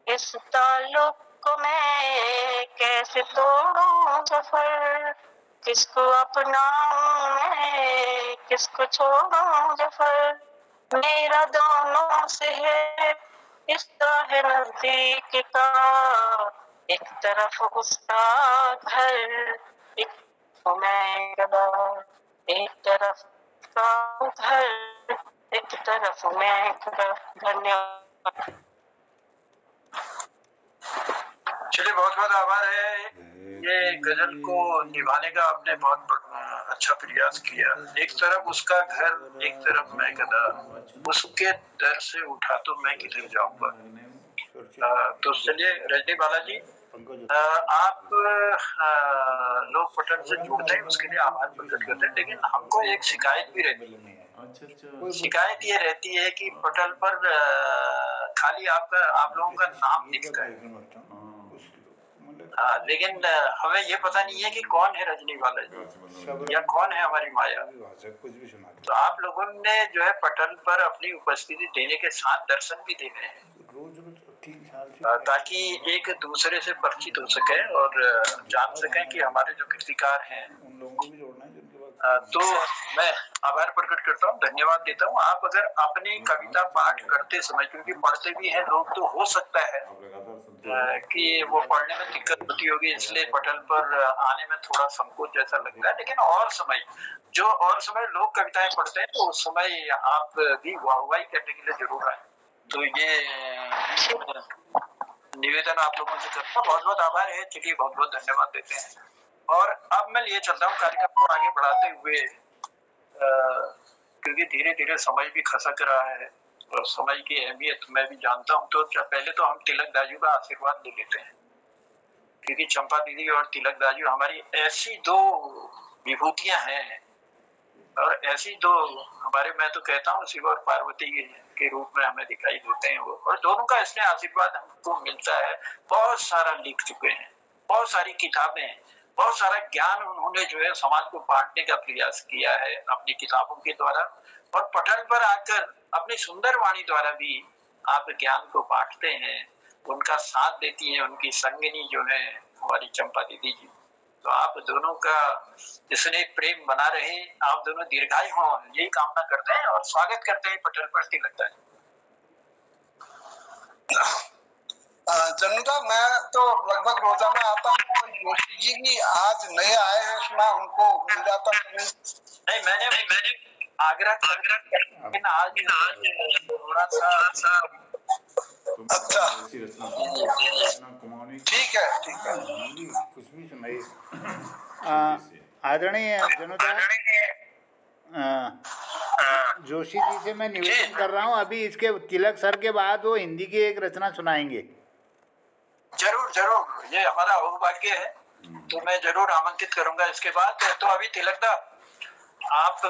इस ताल्लुक को मैं कैसे तोड़ूं जफर, किसको अपनाऊं मैं किसको छोड़ूं जफर। मेरा दोनों से है रिश्ता है नजदीक का, एक तरफ उसका घर, एक तरफ मैं गदा, एक तरफ उसका घर, एक तरफ मैं गदा। धन्यवाद। चलिए बहुत बहुत आभार है। ये गजल को निभाने का आपने बहुत अच्छा प्रयास किया। एक तरफ उसका घर, एक तरफ मैं गदा, उसके दर से उठा तो मैं किधर जाऊंगा। तो चलिए रजनी बालाजी, आप लोग पटल से जुड़ते हैं उसके लिए आभार प्रकट करते हैं। लेकिन हमको एक शिकायत भी रहती है। अच्छा शिकायत ये रहती है कि पटल पर खाली आप लोगों का नाम दिखता है। लेकिन हमें ये पता नहीं है कि कौन है रजनी बालाजी या कौन है हमारी माया। कुछ भी सुना तो आप लोगों ने जो है पटल पर अपनी उपस्थिति देने के साथ दर्शन भी देने हैं, रोज 3 साल से ताकि एक दूसरे से परिचित हो सके और जान सकें कि हमारे जो कृतिकार हैं। उन लोगों को भी जोड़ना है जिनके पास तो मैं आभार प्रकट करता हूँ, धन्यवाद देता हूँ। आप अगर अपनी कविता पाठ करते समय, क्योंकि पढ़ते भी हैं लोग, तो हो सकता है कि वो पढ़ने में दिक्कत होती होगी, इसलिए पटल पर आने में थोड़ा संकोच जैसा लगता है। लेकिन और समय लोग कविताएं पढ़ते हैं तो उस समय आप भी वाहवाही करने के लिए जरूर आए। तो ये निवेदन आप लोगों से करता हूँ। बहुत बहुत आभार है, चलिए बहुत बहुत धन्यवाद देते हैं। और अब मैं लिए चलता हूँ कार्यक्रम को आगे बढ़ाते हुए, क्योंकि धीरे धीरे समय भी खसक रहा है और समय की अहमियत मैं भी जानता हूँ। तो पहले तो हम तिलक दाजू का आशीर्वाद ले लेते हैं, क्योंकि चंपा दीदी और तिलक दाजू हमारी ऐसी दो विभूतियां हैं और ऐसी दो हमारे, मैं तो कहता हूँ शिव और पार्वती के रूप में हमें दिखाई देते हैं वो। और दोनों का इसमें आशीर्वाद हमको मिलता है। बहुत सारा लिख चुके हैं, बहुत सारी किताबें, बहुत सारा ज्ञान उन्होंने जो है समाज को बांटने का प्रयास किया है अपनी किताबों के द्वारा, और पटल पर आकर अपनी सुंदर वाणी द्वारा भी आप ज्ञान को बांटते हैं। उनका साथ देती है उनकी संगिनी जो है हमारी चंपा दीदी जी। तो आप दोनों का स्नेह प्रेम बना रहे, आप दोनों दीर्घायु हों, यही कामना करते हैं और स्वागत करते हैं पटल पर तिलक। जन्नता, मैं तो लगभग रोजाना आता हूँ। कोई जोशी जी भी आज नए आए हैं, सुना उनको मिल जाता नहीं, मैंने आग्रह लेकिन आज थोड़ा सा अच्छा ठीक है कुछ भी सुनाइए। आदरणीय जनुदा जोशी जी से मैं निवेदन कर रहा हूँ, अभी इसके तिलक सर के बाद वो हिंदी की एक रचना सुनाएंगे। जरूर जरूर, ये हमारा सौभाग्य है, तो मैं जरूर आमंत्रित करूंगा इसके बाद। तो अभी तिलकदा आप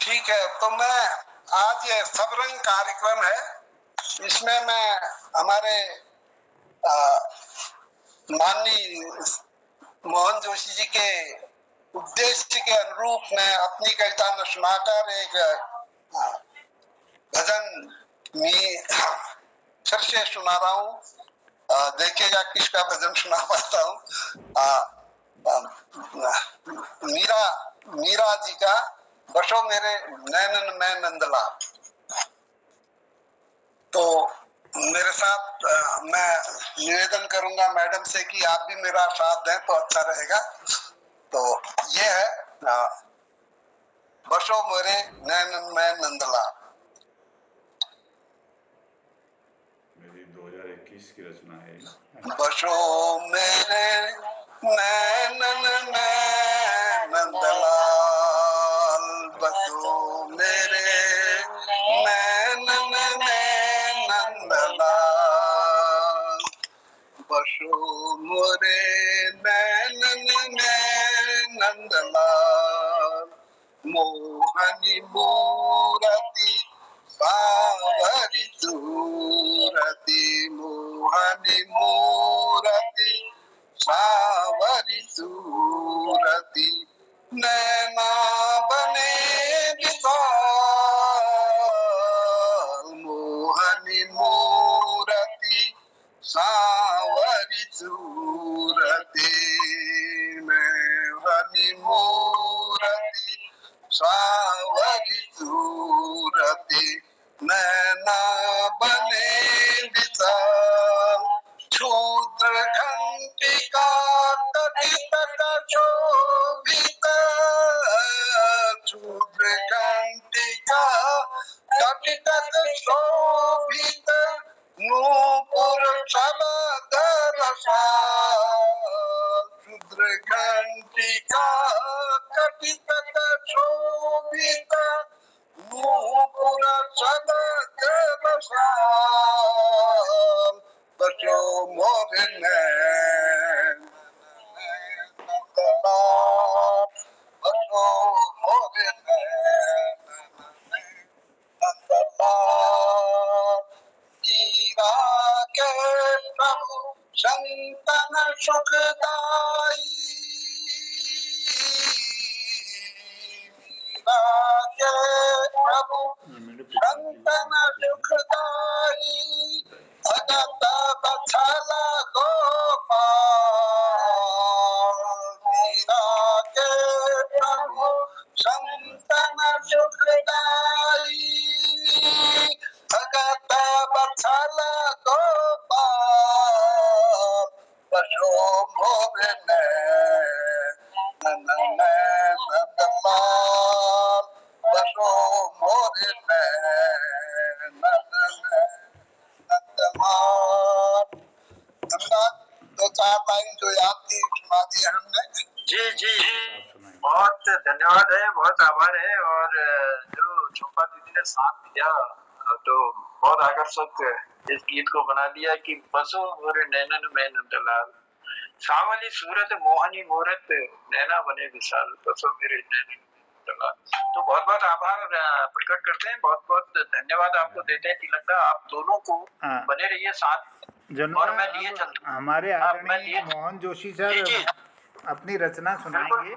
ठीक है। तो मैं आज ये सबरंग कार्यक्रम है, इसमें मैं हमारे माननीय मोहन जोशी जी के उद्देश्य के अनुरूप मैं अपनी कविता में सुनाकर एक भजन फिर से सुना रहा हूँ। देखिएगा किसका भजन सुना पाता हूँ। मीरा जी का बसो मेरे नैनन में नंदलाल। तो मेरे साथ मैं निवेदन करूंगा मैडम से कि आप भी मेरा साथ दें तो अच्छा रहेगा। तो ये है बसो मेरे नैनन में नंदलाल। मेरी 2021 की रचना है। बसो मेरे नैनन में नंदलाल, बसो मेरे नैनन में नंदलाल, बसो मोरे नैनन में नंदलाल। मोहनी मूरति सावरी सूरति, मोहनी मूरति सावरी सूरति, नैना बने विशाल। मोहनी मूरति सावरी सूरति, मोहनी मूरति सावरी सूरति, नैना बने विशाल। क्षुद्र घंटिका तटित शोभित, क्षुद्र घंटिका तटित शोभित, नूपुर शब्द रसाल। क्षुद्र घंटिका तटित शोभित, नूपुर शब्द रसाल। बसो मोरे नैन सुखदाई मीरा के प्रभु संतन सुखदाई भगत बछला गोपाल मीरा के प्रभु संतन सुखदाई भगत बछला गोपाल बसो मोर नंदलाल बसो मोर नंदलाल। दो चार लाइन जो याद थी सुना दी हमने। जी जी, बहुत धन्यवाद है, बहुत आभार है। और जो चंपा दीदी ने साथ दिया तो बहुत आकर्षक इस गीत को बना दिया कि बसो मोरे नैनन में नंदलाल, सावली सूरत मोहनी मूरत नैना बने विशाल, बसो मेरे नैनन में नंदलाल। तो बहुत बहुत आभार प्रकट करते हैं, बहुत बहुत धन्यवाद आपको देते हैं तिलंगा। आप दोनों को बने रहिए साथ। और मैं लिए चलता हूं। हमारे आदरणीय मोहन जोशी सर अपनी रचना सुनाएंगे।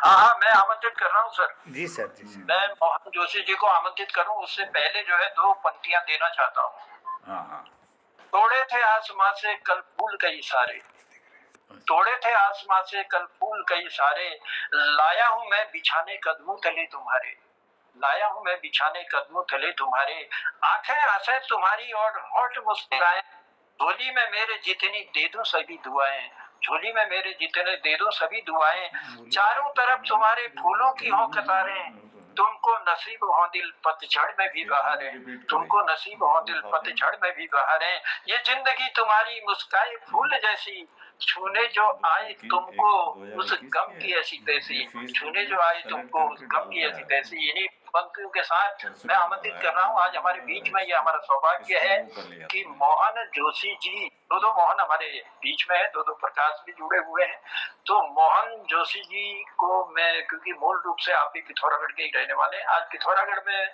हाँ, मैं आमंत्रित कर रहा हूँ सर। जी सर, जी सर। मैं मोहन जोशी जी को आमंत्रित करूं उससे पहले जो है 2 पंक्तियां देना चाहता हूँ। हाँ। तोड़े थे आसमां से कल फूल कई सारे, तोड़े थे आसमां से कल फूल कई सारे, लाया हूं मैं बिछाने कदमों तले तुम्हारे, लाया हूं मैं बिछाने कदमों तले तुम्हारे, आंखें हंसे तुम्हारी और होठ मुस्कुराए, झोली में मेरे जितनी दे दो सभी दुआएं, झोली में मेरे जितने दे दो सभी दुआएं, चारों तरफ तुम्हारे फूलों की हो कतारें, तुमको नसीब हो दिल पतझड़ में भी बहार है, तुमको नसीब हो दिल पतझड़ में भी बहार है, ये जिंदगी तुम्हारी मुस्काए फूल जैसी, छूने जो आए तुमको उस गम की ऐसी तैसी, छूने जो आए तुमको उस गम की ऐसी तैसी। इन्हीं पंक्तियों के साथ मैं आमंत्रित कर रहा हूँ आज हमारे बीच में, ये हमारा सौभाग्य है कि मोहन जोशी जी, दो मोहन हमारे बीच में है, दो प्रकाश भी जुड़े हुए हैं। तो मोहन जोशी जी को मैं, क्योंकि मूल रूप से आप भी पिथौरागढ़ के ही रहने वाले हैं, आज पिथौरागढ़ में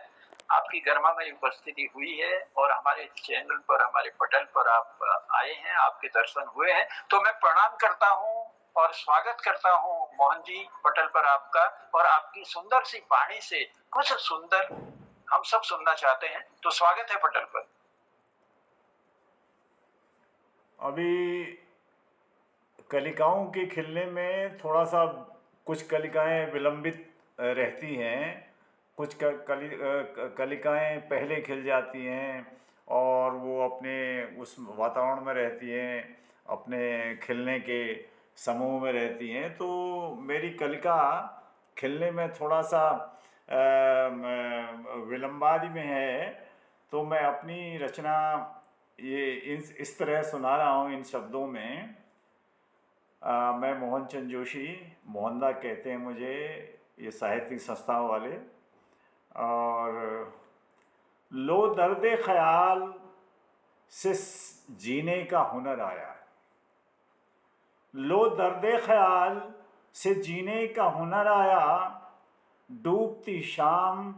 आपकी गर्मा में उपस्थिति हुई है और हमारे चैनल पर, हमारे पटल पर आप आए हैं, आपके दर्शन हुए हैं, तो मैं प्रणाम करता हूँ और स्वागत करता हूँ मोहन जी पटल पर आपका। और आपकी सुंदर सी वाणी से कुछ सुंदर हम सब सुनना चाहते हैं, तो स्वागत है पटल पर। अभी कलिकाओं के खिलने में थोड़ा सा कुछ कलिकाएं विलंबित रहती हैं, कुछ कलिकाएं पहले खिल जाती हैं और वो अपने उस वातावरण में रहती हैं, अपने खिलने के समूह में रहती हैं। तो मेरी कलिका खिलने में थोड़ा सा विलंबादि में है, तो मैं अपनी रचना ये इस तरह सुना रहा हूँ इन शब्दों में। मैं मोहन चंद जोशी, मोहनदा कहते हैं मुझे, ये साहित्यिक संस्थाओं वाले। और लो दर्दे ख्याल से जीने का हुनर आया, लो दर्दे ख्याल से जीने का हुनर आया, डूबती शाम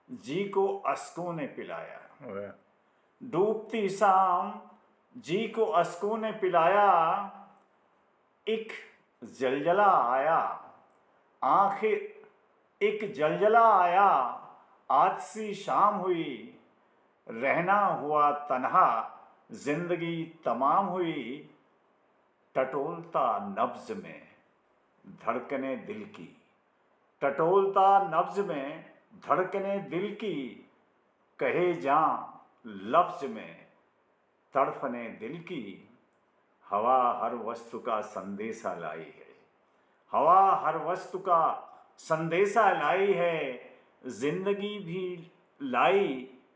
जी को अश्कों ने पिलाया, डूबती शाम जी को अश्कों ने पिलाया, एक जलजला आया आखिर एक जलजला आया, आज सी शाम हुई, रहना हुआ तन्हा, जिंदगी तमाम हुई, टटोलता नब्ज में धड़कने दिल की, टटोलता नब्ज में धड़कने दिल की, कहे जां लफ्ज में तड़फने दिल की, हवा हर वस्तु का संदेशा लाई है, हवा हर वस्तु का संदेशा लाई है, जिंदगी भी लाई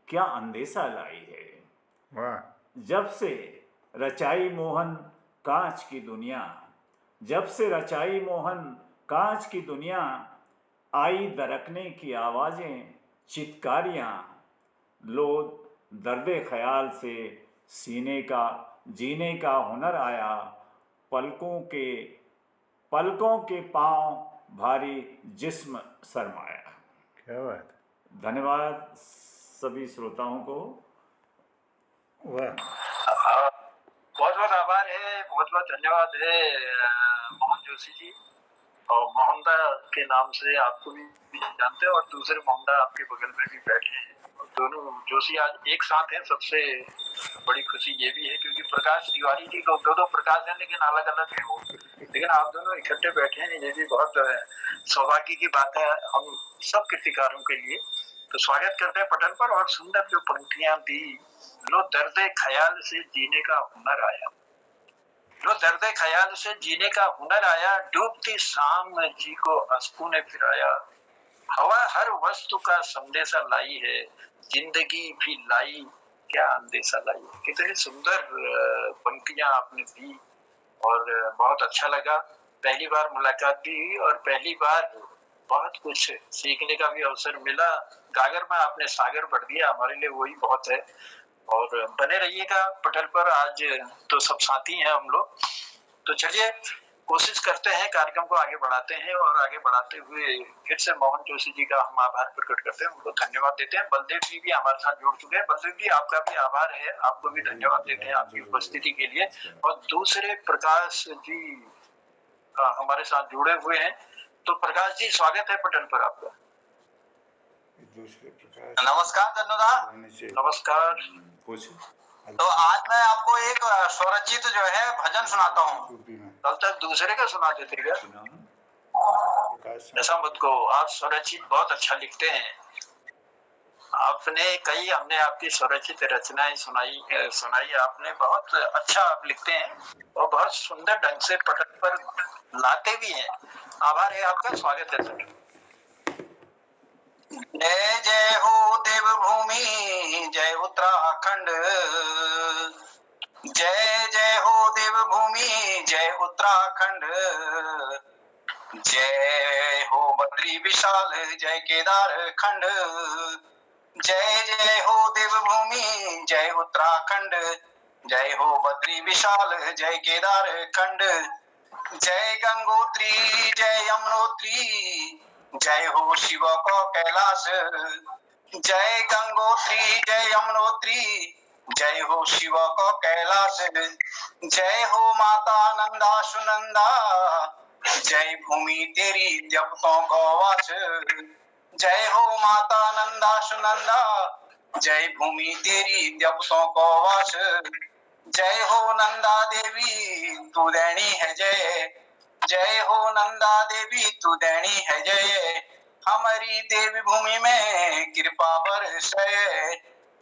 क्या अंदेशा लाई है। वाह। जब से रचाई मोहन कांच की दुनिया, जब से रचाई मोहन कांच की दुनिया, आई दरकने की आवाजें चित्कारियां, लो दर्दे ख्याल से सीने का जीने का हुनर आया, पलकों के पांव भारी जिस्म सरमाया। क्या बात। धन्यवाद सभी श्रोताओं को। वाह। बहुत बहुत आभार है, बहुत बहुत बहुत धन्यवाद है मोहन जोशी जी। और मोहनदा के नाम से आपको भी जानते हैं और दूसरे मोहनदा आपके बगल में भी बैठे हैं। दोनों जोशी आज एक साथ हैं। सबसे बड़ी खुशी ये भी है क्योंकि प्रकाश तिवारी जी को दो प्रकाश हैं लेकिन अलग अलग है वो, लेकिन आप दोनों इकट्ठे बैठे हैं, ये भी बहुत सौभाग्य की बात है हम सब कृतिकारों के लिए। तो स्वागत करते हैं पटल पर। और सुंदर जो पंक्तियां दी, लो दर्द ख्याल से जीने का हुनर आया, लो दर्द ख्याल से जीने का हुनर आया, डूबती शाम जी को अस्कू ने फिराया, हवा हर वस्तु का संदेशा लाई है, जिंदगी भी लाई क्या अंदेशा लाई। कितनी सुंदर पंक्तियां आपने दी और बहुत अच्छा लगा। पहली बार मुलाकात भी हुई और पहली बार बहुत कुछ सीखने का भी अवसर मिला। गागर में आपने सागर भर दिया, हमारे लिए वही बहुत है। और बने रहिएगा पटल पर। आज तो सब साथी हैं हम लोग। तो चलिए कोशिश करते हैं, कार्यक्रम को आगे बढ़ाते हैं और आगे बढ़ाते हुए फिर से मोहन जोशी जी का हम आभार प्रकट करते हैं, उनको धन्यवाद देते हैं। बलदेव जी भी हमारे साथ जुड़ चुके हैं। बलदेव जी आपका भी आभार है, आपको भी धन्यवाद देते हैं आपकी उपस्थिति के लिए। और दूसरे प्रकाश जी हमारे साथ जुड़े हुए हैं। तो प्रकाश जी स्वागत है पटल पर आपका। दूसरे प्रकार नमस्कार धन्यदा। नमस्कार। तो आज मैं आपको एक स्वरचित जो है भजन सुनाता हूँ। कल तक दूसरे का सुनाते थे क्या? ऐसा मत को, आप स्वरचित बहुत अच्छा लिखते हैं। हमने आपकी स्वरचित रचनाएं सुनाई आपने, बहुत अच्छा आप लिखते हैं और बहुत सुंदर ढंग से पटल पर लाते भी हैं। आभार है आपका, स्वागत है सर। जय जय हो देवभूमि जय उत्तराखंड, जय जय हो देवभूमि जय उत्तराखंड, जय हो बद्री विशाल जय केदार खंड, जय जय हो देवभूमि जय उत्तराखंड, जय हो बद्री विशाल जय केदार खंड, जय गंगोत्री जय यमुनोत्री, जय हो शिव को कैलाश, जय गंगोत्री जय यमुनोत्री, जय हो शिव को कैलाश, जय हो माता नंदा सुनंदा, जय भूमि तेरी देवताओं को वास, जय हो माता नंदा सुनंदा, जय भूमि तेरी देवताओं को वास, जय हो नंदा देवी तू दैनी है जय, जय हो नंदा देवी तू दैनी है जय, हमारी देवी भूमि में कृपा बरसाए,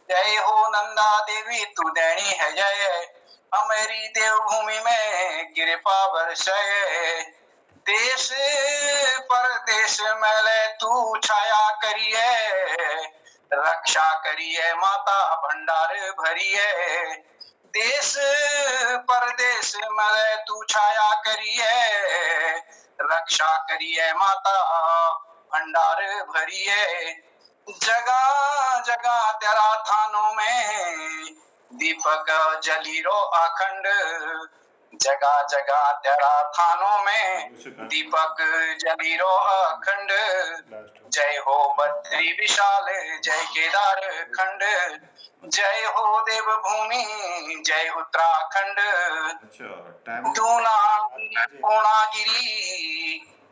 जय हो नंदा देवी तू दैनी है जय, हमारी देवभूमि में कृपा बरसाए, देश परदेश मेले तू छाया करिए, रक्षा करिए माता भंडार भरिए, देश परदेश में तू छाया करिए, रक्षा करिए माता भंडार भरिए, जगह जगह तेरा थानों में दीपक जली रो अखंड, जगह जगह तेरा थानों में दीपक जली रो अखंड, जय हो बद्री विशाल जय केदार खंड, जय हो देवभूमि जय उत्तराखंड, दूना पूर्णागिरी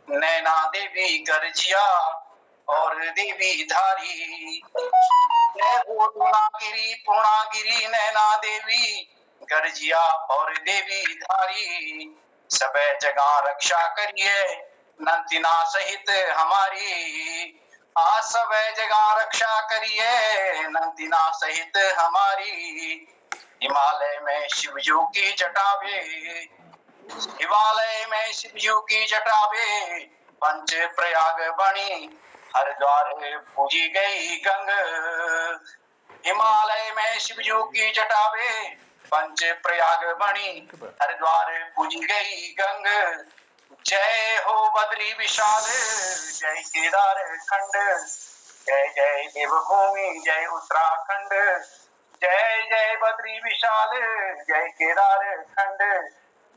नैना देवी गर्जिया और देवी धारी, जय हो पूर्णागिरी नैना देवी गर्जिया और देवी धारी, सब जगह रक्षा करिए नंदिना सहित हमारी, आज सब जगह रक्षा करिए नंदिना सहित हमारी, हिमालय में शिवजू की जटावे, हिमालय में शिवजू की जटावे, पंच प्रयाग बनी हरिद्वार पूजी गई गंग, हिमालय में शिवजू की जटावे, पंच प्रयाग बनी हरिद्वार पूजी गई गंग, जय हो बद्री विशाल जय केदार खंड, जय जय देवभूमि जय उत्तराखंड, जय जय बद्री विशाल जय केदार खंड,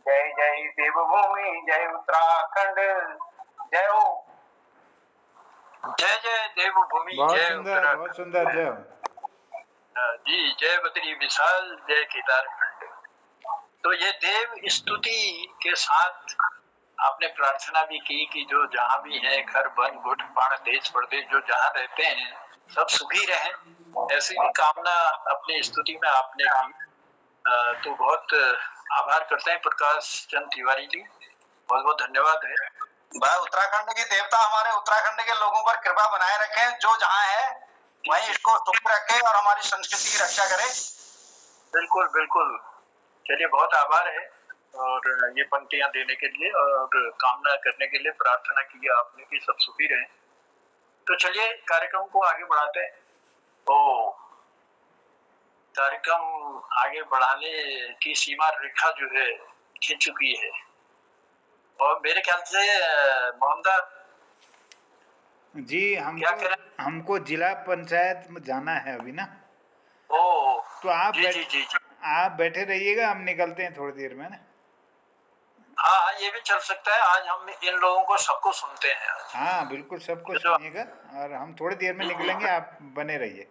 जय जय देवभूमि जय उत्तराखंड, जय हो। जय जय देवभूमि जय उत्तराखंड, बहुत सुंदर जय जी, जय बद्री विशाल जय केदार खंड। तो ये देव स्तुति के साथ आपने प्रार्थना भी की कि जो जहाँ भी है, घर वन गुट बाण देश प्रदेश जो जहाँ रहते हैं सब सुखी रहें, ऐसी भी कामना अपनी स्तुति में आपने की। तो बहुत आभार करते हैं प्रकाश चंद तिवारी जी, बहुत बहुत धन्यवाद है। भाई उत्तराखंड की देवता हमारे उत्तराखंड के लोगों पर कृपा बनाए रखें, जो जहाँ है वहीं इसको सुख रखे और हमारी संस्कृति की रक्षा करे। बिल्कुल बिल्कुल, चलिए बहुत आभार है और ये पंक्तियां देने के लिए और कामना करने के लिए, प्रार्थना की आपने कि सब सुखी रहें। तो चलिए कार्यक्रम को आगे बढ़ाते हैं। तो कार्यक्रम आगे बढ़ाने की सीमा रेखा जो है खींच चुकी है और मेरे ख्याल से मोहनदा जी हमको जिला पंचायत में जाना है अभी ना। ओ तो आप जी आप बैठे रहिएगा, हम निकलते हैं थोड़ी देर में ना। हाँ ये भी चल सकता है। आज हम इन लोगों को सबको सुनते हैं। हाँ बिल्कुल सबको सुनिएगा और हम थोड़ी देर में निकलेंगे, आप बने रहिए।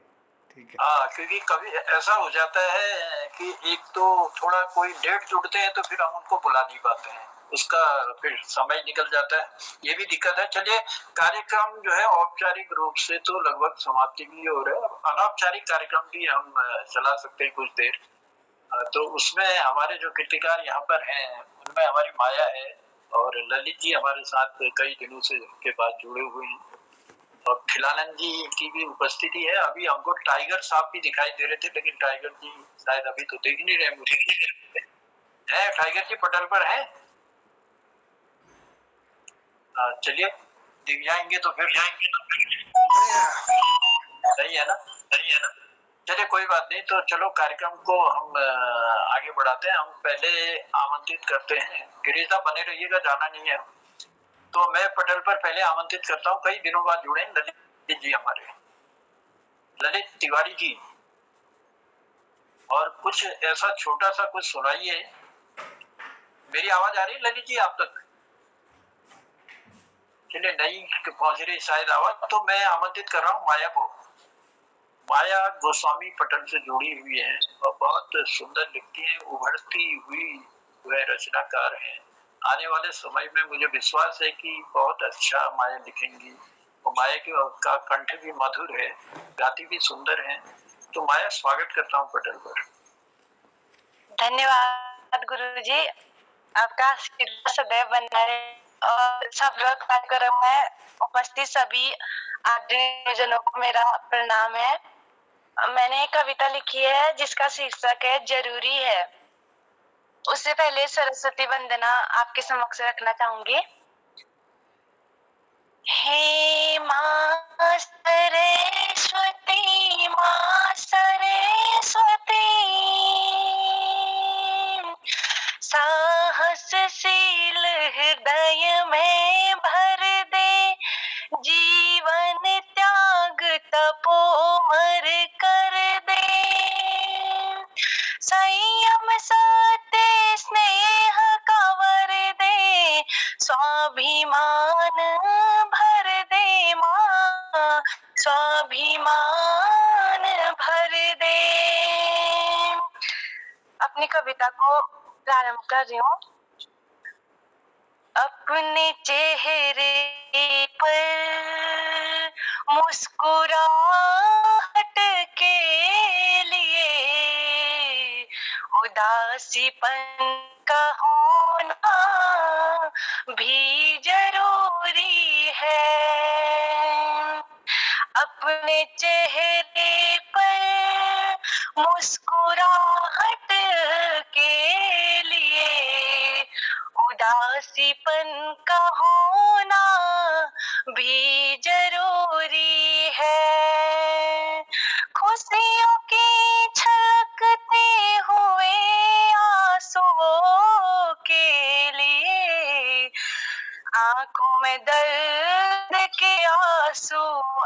ठीक है। हाँ क्योंकि कभी ऐसा हो जाता है कि एक तो थोड़ा कोई डेट जुड़ते हैं तो फिर हम उनको बुला नहीं पाते हैं, उसका फिर समय निकल जाता है, ये भी दिक्कत है। चलिए कार्यक्रम जो है औपचारिक रूप से तो लगभग समाप्ति की ओर है, अनौपचारिक कार्यक्रम भी हम चला सकते हैं कुछ देर। तो उसमें हमारे जो कीर्तिकार यहाँ पर हैं उनमें हमारी माया है और ललित जी हमारे साथ कई दिनों से के बाद जुड़े हुए हैं और खिलानंद जी की भी उपस्थिति है। अभी हमको टाइगर साहब भी दिखाई दे रहे थे, लेकिन टाइगर जी शायद अभी तो देख नहीं रहे मुझे। है टाइगर जी पटल पर है? चलिए दिख जाएंगे तो फिर सही है ना। चलिए कोई बात नहीं, तो चलो कार्यक्रम को हम आगे बढ़ाते हैं। हम पहले आमंत्रित करते हैं, गिरीजा बने रहिएगा, जाना नहीं है। तो मैं पटल पर पहले आमंत्रित करता हूँ, कई दिनों बाद जुड़े ललित जी हमारे, ललित तिवारी जी, और कुछ ऐसा छोटा सा कुछ सुनाइए। मेरी आवाज आ रही है ललित जी आप तक? चलिए नहीं पहुंच रही शायद आवाज, तो मैं आमंत्रित कर रहा हूँ माया को। माया गोस्वामी पटल से जुड़ी हुई है और बहुत सुंदर लिखती है, उभरती हुई वह रचनाकार है। आने वाले समय में मुझे विश्वास है कि बहुत अच्छा माया लिखेंगी और माया का कंठ भी मधुर है, गाती भी सुंदर है। तो माया स्वागत करता हूँ पटल पर। धन्यवाद गुरुजी, आपका आशीर्वाद सदैव बना रहे और सब लोग कार्यक्रम में उपस्थित सभी आदरणीय जनों को मेरा प्रणाम है। मैंने एक कविता लिखी है जिसका शीर्षक है जरूरी है। उससे पहले सरस्वती वंदना आपके समक्ष रखना चाहूंगी। हे मां सरस्वती, मां सरस्वती, साहसशील हृदय में भर दे, जीवन त्याग तपोमर कर दे, संयम सत्य स्नेह का वर दे, स्वाभिमान भर दे मां, स्वाभिमान भर दे। अपनी कविता को प्रारंभ कर रही हूँ। अपने चेहरे पर मुस्कुराहट के लिए उदासीपन का होना भी जरूरी है। अपने चेहरे पर मुस्कुराहट के लिए उदासीपन का होना भी जरूरी है। खुशियों की छलकते हुए आंसुओं के लिए आंखों में दर्द के आंसू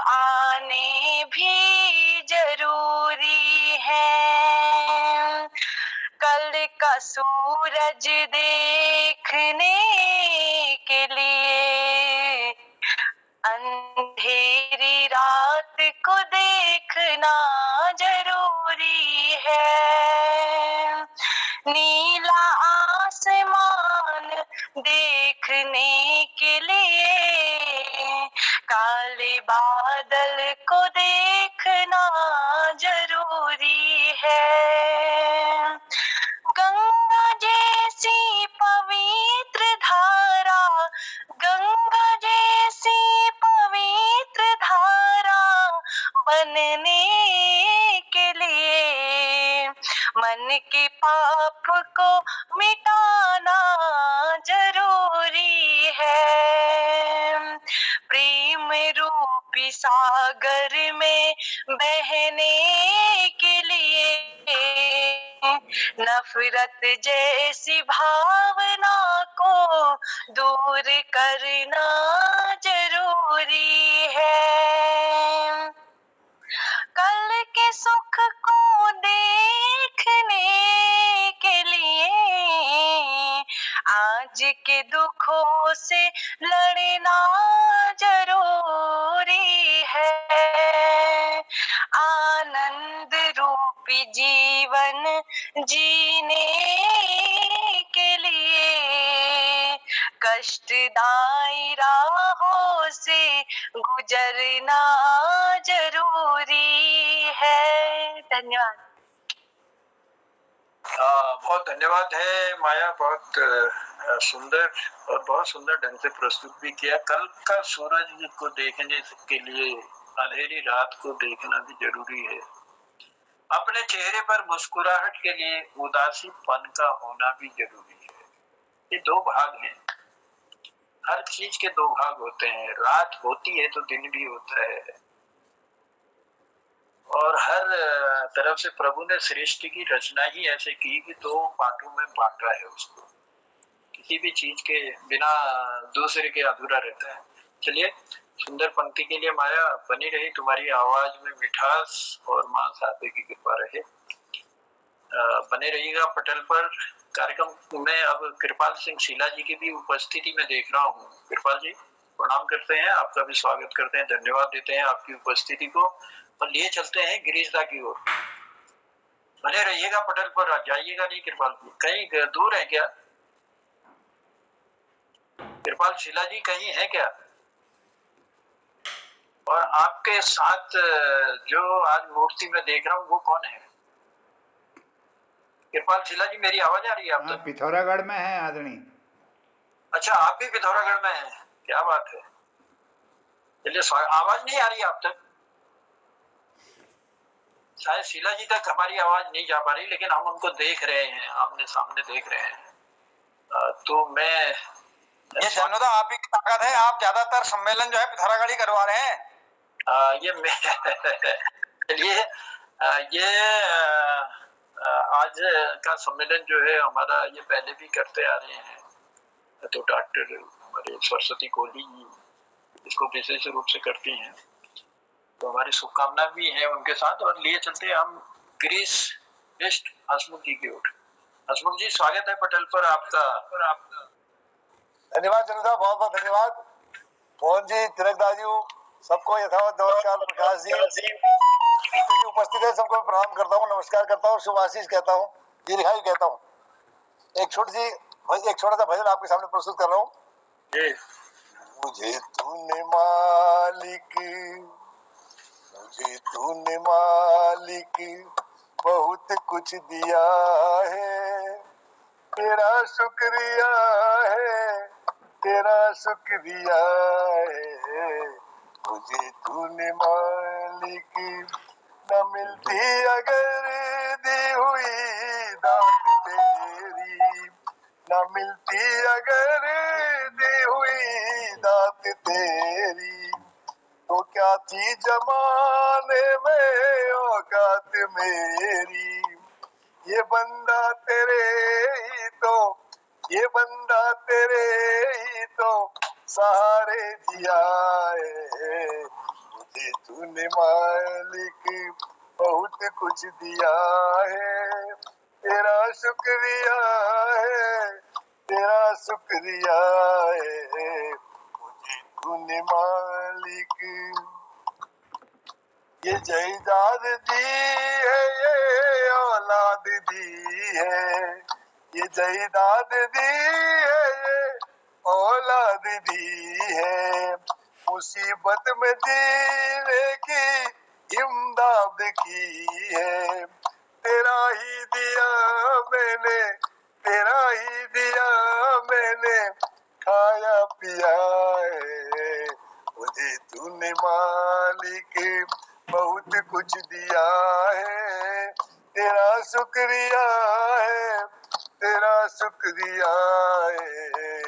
आने भी जरूरी है। कल का सूरज देखने के लिए अंधेरी रात को देखना जरूरी है। नीला देखने के लिए, काले बादल को देखना जरूरी है। गंगा जैसी पवित्र धारा, गंगा जैसी पवित्र धारा बनने के लिए, मन के पाप को मिटाना जरूरी है। प्रेम रूपी सागर में बहने के लिए, नफरत जैसी भावना को दूर करना जरूरी है। कल के सुख को देखने के लिए, आज के दुखों से लड़ना जरूरी है। आनंद रूपी जीवन जीने के लिए, कष्टदायी राहों से गुजरना जरूरी है। धन्यवाद। बहुत धन्यवाद है माया, बहुत सुंदर और बहुत सुंदर ढंग से प्रस्तुत भी किया। कल का सूरज को देखने के लिए अंधेरी रात को देखना भी जरूरी है। अपने चेहरे पर मुस्कुराहट के लिए उदासीपन का होना भी जरूरी है। ये दो भाग हैं, हर चीज के दो भाग होते हैं। रात होती है तो दिन भी होता है, और हर तरफ से प्रभु ने सृष्टि की रचना ही ऐसे की कि दो बातों में बांटा है उसको। किसी भी चीज के बिना दूसरे के अधूरा रहता है। चलिए, सुंदर पंक्ति के लिए माया बनी रही, तुम्हारी आवाज में मिठास और मां साथे की कृपा रहे। बने रहिएगा पटल पर। कार्यक्रम में अब कृपाल सिंह शीला जी की भी उपस्थिति में देख रहा हूँ। कृपाल जी प्रणाम करते हैं, आपका भी स्वागत करते हैं, धन्यवाद देते हैं आपकी उपस्थिति को, और लिए चलते हैं गिरीशदा की ओर। बने रहिएगा पटल पर, जाइएगा नहीं कृपाल जी। कहीं दूर है क्या कृपाल शीला जी, कहीं है क्या? और आपके साथ जो आज मूर्ति में देख रहा हूँ वो कौन है? कृपाल शीला जी, मेरी आवाज आ रही है आप तक? पिथौरागढ़ में है आदरणीय। अच्छा, आप भी पिथौरागढ़ में हैं, क्या बात है। चलिए, आवाज नहीं आ रही आप तक? शायद शीला जी तक हमारी आवाज नहीं जा पा रही, लेकिन हम उनको देख रहे हैं, आमने सामने देख रहे हैं। तो मैं ये जनुदा आप ही की ताकत है, आप ज्यादातर सम्मेलन जो है पिथौरागढ़ ही करवा रहे हैं। चलिए, ये आज का सम्मेलन जो है हमारा, ये पहले भी करते आ रहे हैं। तो डॉक्टर हमारे सरस्वती कोहली जी इसको विशेष रूप से करती हैं, तो हमारी शुभकामना भी है उनके साथ। और लिए चलते हैं हम गिरीश बेस्ट हसमुख जी की ओर। हसमुख जी, स्वागत है पटल पर आपका। धन्यवाद जनुदा, बहुत बहुत धन्यवाद। मोहन जी, तिलकदास जी, सबको यथावत नमस्कार। प्रकाश जी उपस्थित है, सबको प्रणाम करता हूँ, नमस्कार करता हूँ, शुभ आशीष कहता हूँ, दीर्घायु कहता हूँ। एक छोटा सा भजन आपके सामने प्रस्तुत कर रहा हूँ। मुझे तूने मालिक बहुत कुछ दिया है, तेरा शुक्रिया है, तेरा शुक्रिया है। मुझे तूने मालिक, न मिलती अगर दी हुई दात तेरी, न मिलती अगर दी हुई दात तेरी, तो क्या थी जमाने में औकात मेरी। ये बंदा तेरे ही तो, ये बंदा तेरे ही तो सहारे जिया है। मुझे तूने मालिक बहुत कुछ दिया है, तेरा शुक्रिया है, तेरा शुक्रिया है। मुझे तूने मालिक, ये जायदाद दी है, ये औलाद दी है, ये जायदाद दी है, ये इमदाद दी है, मुसीबत में जीने की इमदाद की है। तेरा ही दिया मैंने, तेरा ही दिया मैंने, खाया पिया है, मुझे तूने मालिक बहुत कुछ दिया है। तेरा शुक्रिया है, तेरा शुक्रिया है,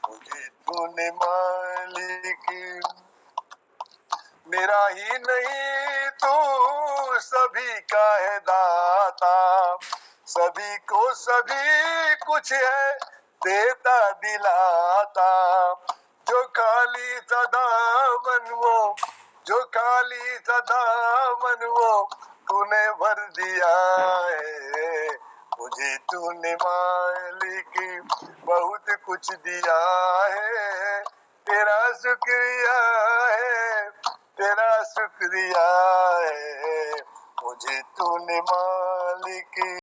मुझे तूने मालिक। मेरा ही नहीं तू सभी का है दाता, सभी को सभी कुछ है देता दिलाता। जो खाली सदा मन वो, जो खाली सदा मन वो तूने भर दिया है, मुझे तूने मालिक बहुत कुछ दिया है। तेरा शुक्रिया है, तेरा शुक्रिया है, मुझे तूने मालिक